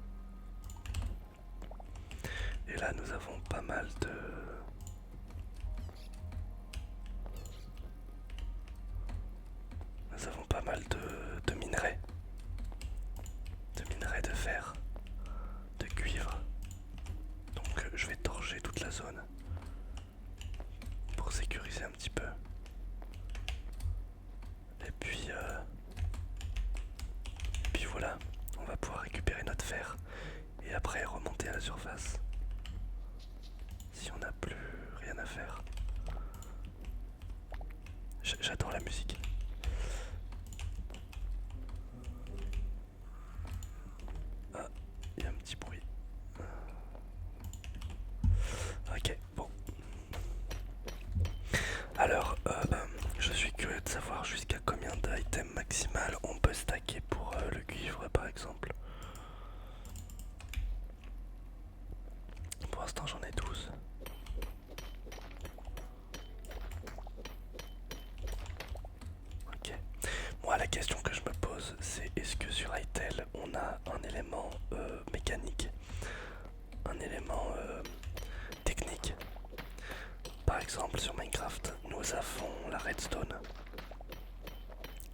Et là, nous avons pas mal de... Nous avons pas mal de minerais. De minerais de fer. De cuivre. Donc je vais torcher toute la zone. Pour sécuriser un petit peu. Et puis voilà. On va pouvoir récupérer notre fer. Et après remonter à la surface. Si on n'a plus rien à faire. J'adore la musique. Ah, il y a un petit bruit. Ok, bon. Alors, je suis curieux de savoir jusqu'à combien d'items maximal on peut stacker pour le cuivre par exemple. Pour l'instant j'en ai 12. Ok. Moi la question que je me pose c'est est-ce que sur Hytale on a un élément mécanique, un élément technique. Par exemple sur Minecraft nous avons la redstone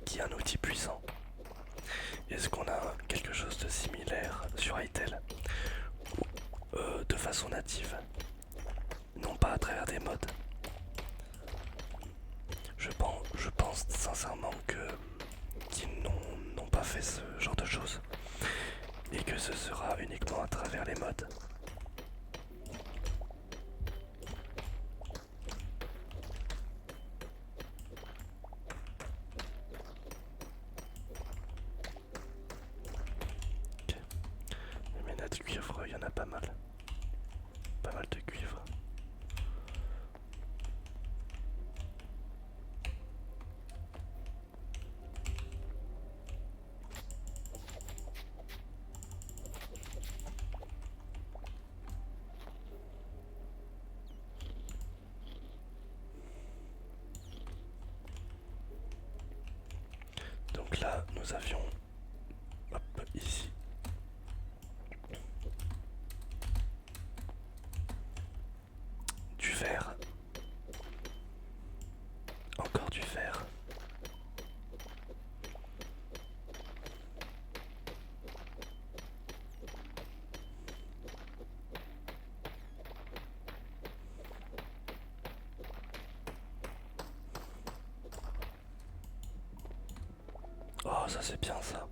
qui est un outil puissant. Est-ce qu'on a quelque chose de similaire sur Hytale de façon native, non pas à travers des mods? Je pense sincèrement qu'ils n'ont pas fait ce genre de choses et que ce sera uniquement à travers les mods. Ok. Les ménas de cuivre, il y en a pas mal. Pas mal de cuivre. ça c'est bien ça.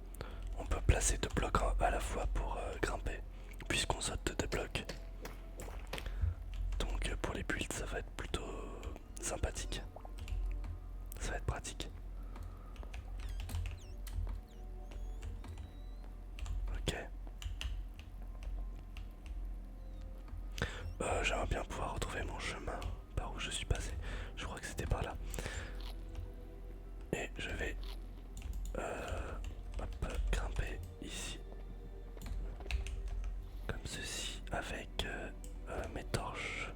On peut placer deux blocs à la fois pour grimper, puisqu'on saute de deux blocs. Donc pour les builds ça va être plutôt sympathique. Ça va être pratique. Ok. J'aimerais bien pouvoir retrouver mon chemin par où je suis passé. Je crois que c'était par là. Et je vais grimper ici. Comme ceci avec mes torches.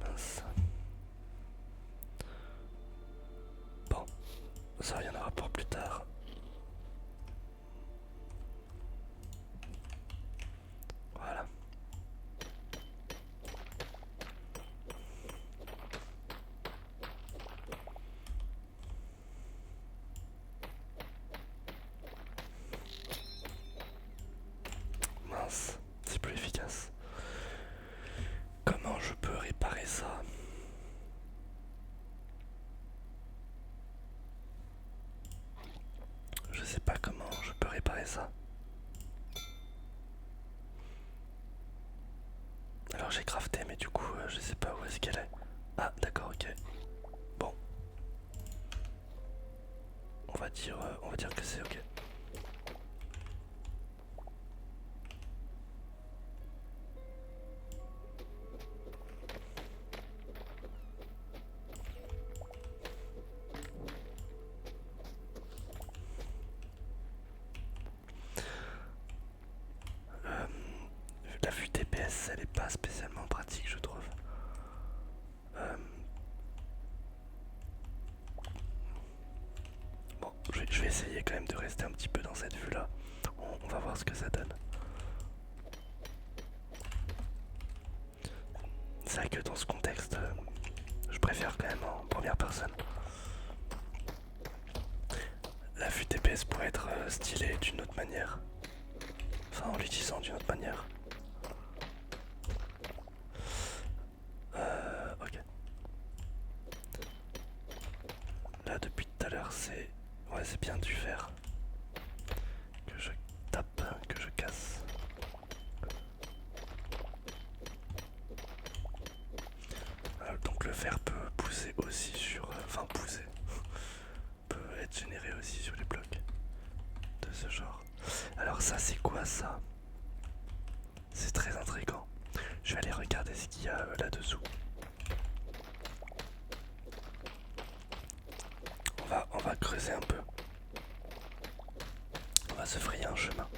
Mince. Bon, ça y en aura pour plus tard. Voilà. Mince, c'est plus efficace. Comment je peux réparer ça? Je sais pas comment je peux réparer ça. Alors j'ai crafté mais du coup je sais pas où est-ce qu'elle est. Ah d'accord, ok. Bon. On va dire que c'est ok. Euh, la vue TPS elle est pas spécialement pratique je trouve. Euh, bon, je vais essayer quand même de rester un petit peu dans cette vue là. On va voir ce que ça donne. C'est vrai que dans ce contexte, je préfère quand même en première personne. La vue TPS pourrait être stylée d'une autre manière. Enfin, en l'utilisant d'une autre manière. Ok. Là, depuis tout à l'heure, c'est... Ouais, c'est bien du fer. Que je tape, que je casse. Donc le fer peut pousser aussi sur... Enfin, pousser. Peut être généré aussi sur les blocs de ce genre. Alors ça, c'est quoi ça? C'est très intriguant. Je vais aller regarder ce qu'il y a là-dessous. On va creuser un peu. On va se frayer un chemin.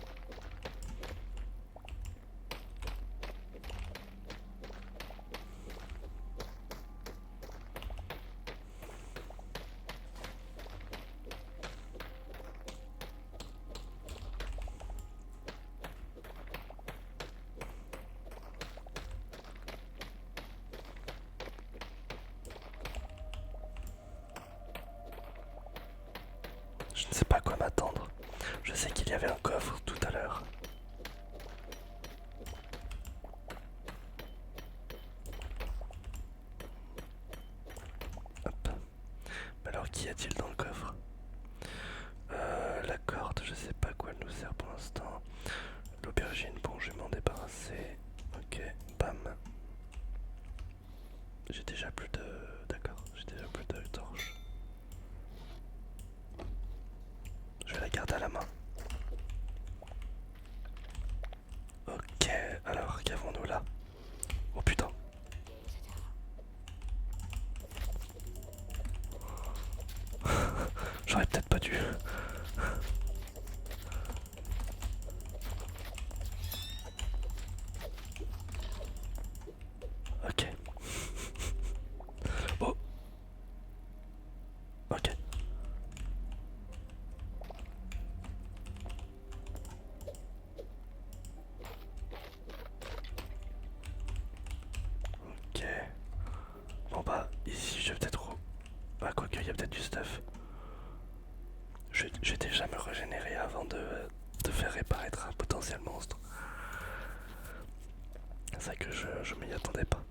Je ne sais pas quoi m'attendre. Je sais qu'il y avait un coffre tout à l'heure. Hop. Alors qu'y a-t-il dans le coffre? La corde, je sais pas à quoi elle nous sert pour l'instant. L'aubergine, bon je vais m'en débarrasser. Ok, bam. J'ai déjà plus de... D'accord, j'ai déjà plus de torches. Je vais la garder à la main. Ok, alors qu'avons-nous là? Oh putain. J'aurais peut-être pas dû. Ok. Oh. Ok. Ok. Bon bah, ici je vais peut-être... Ah quoique, il y a peut-être du stuff. Je vais déjà me régénérer avant de faire réapparaître un potentiel monstre. C'est vrai que je m'y attendais pas.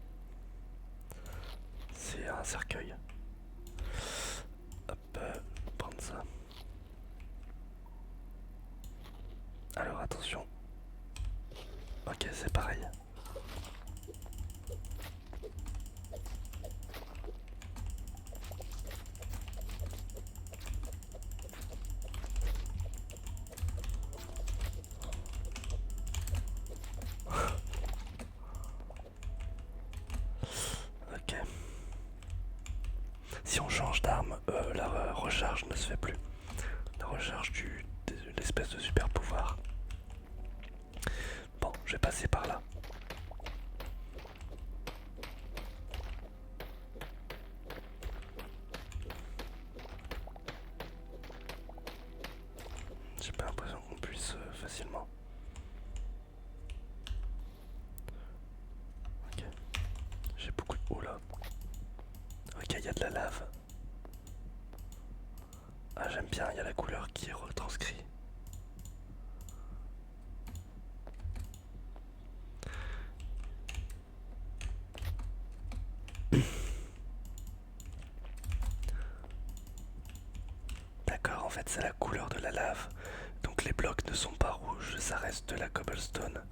C'est un cercueil. Hop, prendre ça. si on change d'arme, la recharge ne se fait plus. La recharge de l'espèce de super pouvoir. Bon, je vais passer par là. J'ai pas l'impression qu'on puisse facilement. Ok. J'ai beaucoup de... Oh là. Ok, il y a de la lave. Ah, j'aime bien, il y a la couleur qui est retranscrite. D'accord, en fait c'est la couleur de la lave. Donc les blocs ne sont pas rouges, ça reste de la cobblestone.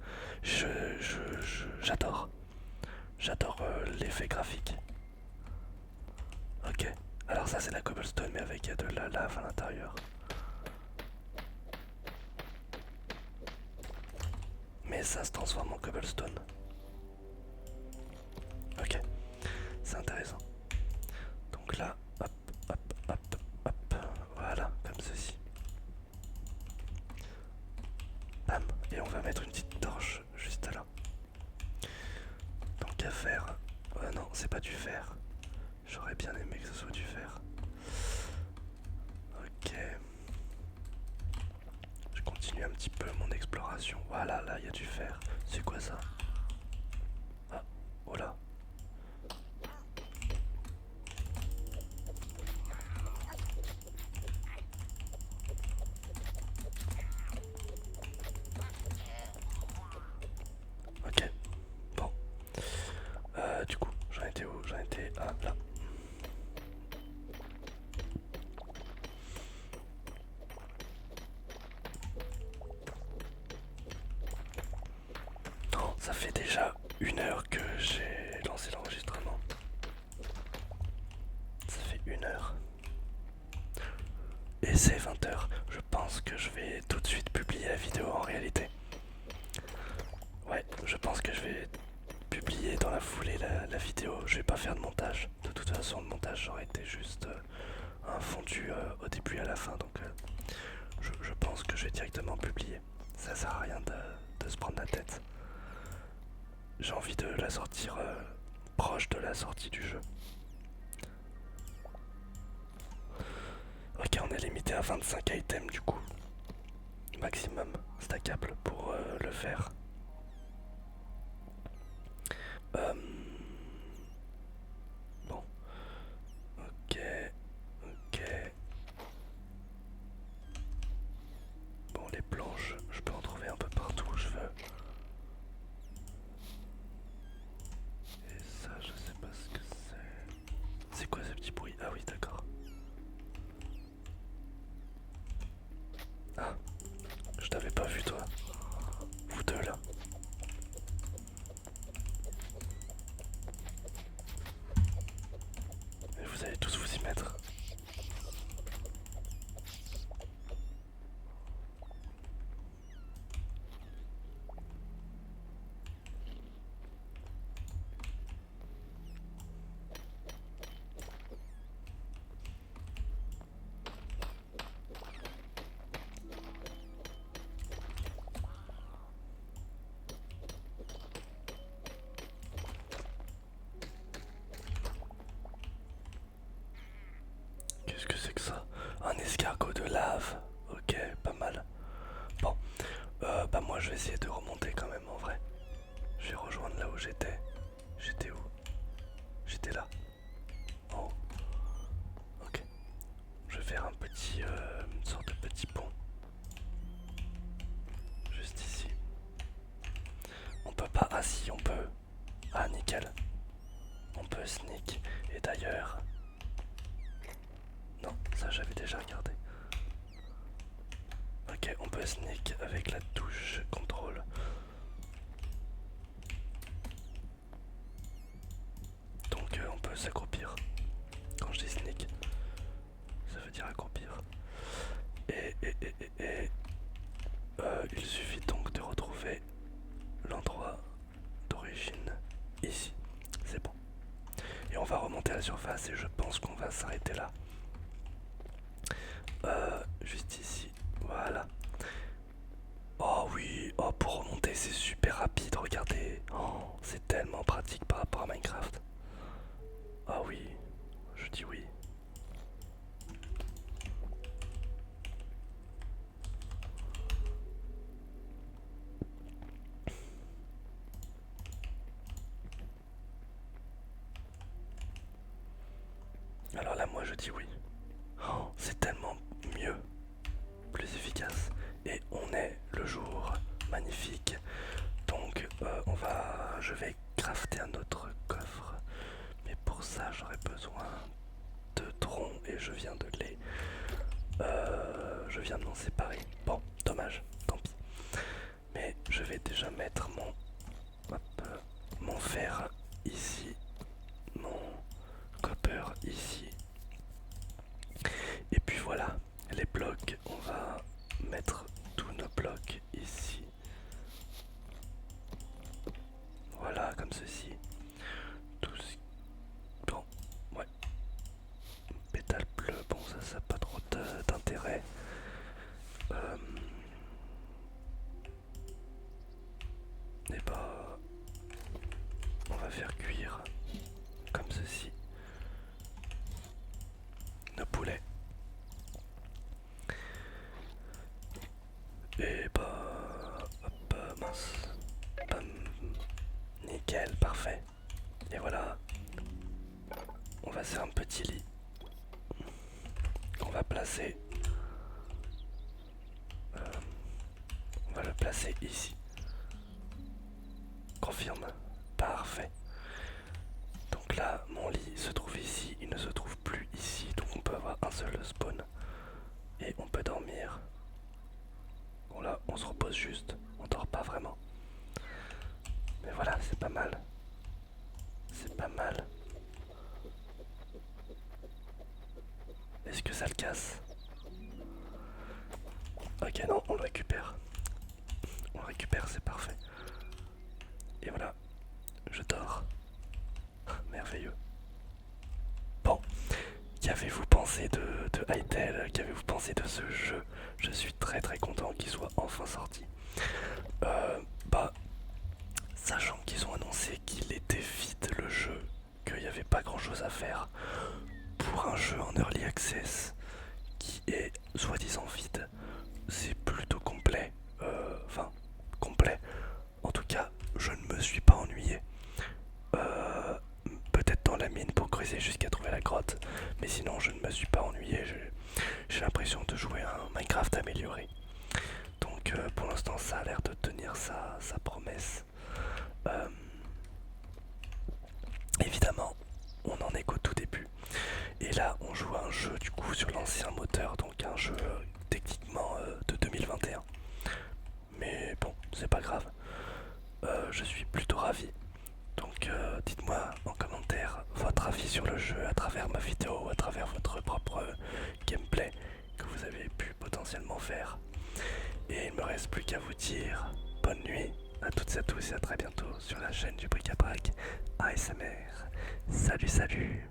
J'adore. J'adore l'effet graphique. Ok, alors ça c'est la cobblestone mais avec de la lave à l'intérieur. Mais ça se transforme en cobblestone. Ok, c'est intéressant. Donc là, hop, hop, hop, hop, voilà, comme ceci. Bam, et on va mettre une petite torche juste là. Donc à faire... non, c'est pas du fer. J'aurais bien aimé que ce soit du fer. Ok. Je continue un petit peu mon exploration. Voilà, là, il y a du fer. C'est quoi ça? Ah, voilà. Ok, bon. Du coup, j'en étais où? J'en étais... Ah, là. Non, ça fait déjà 1 heure que j'ai lancé l'enregistrement. Ça fait 1 heure. Et c'est 20 h. Je pense que je vais tout de suite publier la vidéo en réalité. Ouais, je pense que je vais publier dans la foulée la vidéo. Je vais pas faire de montage. De toute façon, le montage aurait été juste un fondu au début et à la fin. Donc je pense que je vais directement publier. Ça sert à rien de se prendre la tête. J'ai envie de la sortir proche de la sortie du jeu. Ok, on est limité à 25 items du coup. Maximum stackable pour le faire. Bon. Ok. Ok. Bon, les planches, je peux en trouver un peu partout où je veux. Et ça, je sais pas ce que c'est. C'est quoi ce petit bruit? Ah oui, d'accord. Ah, je t'avais pas vu toi. Vous deux là. Et vous allez tous vous y mettre. Qu'est-ce que c'est que ça? Un escargot de lave. Ok, pas mal. Bon, bah moi je vais essayer de remonter quand même en vrai. Je vais rejoindre là où j'étais. J'étais où? J'étais là. En haut. Ok. Je vais faire un petit, une sorte de petit pont. Juste ici. On peut pas... Ah si, on peut. Ah nickel. On peut sneak. Et d'ailleurs... Non, ça j'avais déjà regardé. Ok, on peut sneak avec la touche contrôle. Donc on peut s'accroupir. Quand je dis sneak, ça veut dire accroupir. Et il suffit donc de retrouver l'endroit d'origine ici. C'est bon. Et on va remonter remonter à la surface et je pense qu'on va s'arrêter là. Juste ici, voilà. Oh oui, oh pour remonter c'est super rapide, regardez. Oh, c'est tellement pratique par rapport à Minecraft. Ah oui, je dis oui. Alors là moi je dis oui. Oh, c'est tellement mieux, plus efficace. Et on est le jour magnifique. Donc je vais crafter un autre coffre. Mais pour ça j'aurais besoin de troncs et je viens de m'en séparer. Bon, dommage, tant pis. Mais je vais déjà mettre mon fer ici, mon copper ici. Et puis voilà, les blocs, on va mettre tous nos blocs ici. Voilà, comme ceci. Tous. Bon, ouais. Pétale bleu, bon ça n'a pas trop d'intérêt. Et bah, on va faire cuire comme ceci nos poulets. Et bah, hop, mince. Bam. Nickel, parfait. Et voilà, on va faire un petit lit qu'on va placer. On va le placer ici. Confirme. Parfait. Donc là, mon lit se trouve ici, il ne se trouve plus ici, donc on peut avoir un seul spawn. Et on peut dormir. Bon là, on se repose juste, on dort pas vraiment. Mais voilà, c'est pas mal. C'est pas mal. Est-ce que ça le casse? Ok, non, on le récupère. On le récupère, c'est parfait. Et voilà, je dors. Merveilleux. Bon, qu'avez-vous pensé de Hytale? Qu'avez-vous pensé de ce jeu? Je suis très très content qu'il soit enfin sorti. Bah, sachant qu'ils ont annoncé qu'il était vide le jeu, qu'il n'y avait pas grand chose à faire, pour un jeu en early access qui est soi-disant vide, c'est plutôt complet. Enfin, complet. En tout cas, je ne me suis pas ennuyé. Peut-être dans la mine pour creuser jusqu'à trouver la grotte, mais sinon je ne me suis pas ennuyé. J'ai l'impression de jouer à un Minecraft amélioré. Donc pour l'instant ça a l'air de tenir sa promesse. Évidemment, on en est qu'au tout début. Et là on joue à un jeu du coup sur l'ancien moteur, donc un jeu techniquement de 2021. Mais bon, c'est pas grave. Je suis plutôt ravi. Donc dites-moi en commentaire votre avis sur le jeu à travers ma vidéo, à travers votre propre gameplay que vous avez pu potentiellement faire. Et il me reste plus qu'à vous dire bonne nuit à toutes et à tous et à très bientôt sur la chaîne du Bric-à-Brac ASMR. Salut salut.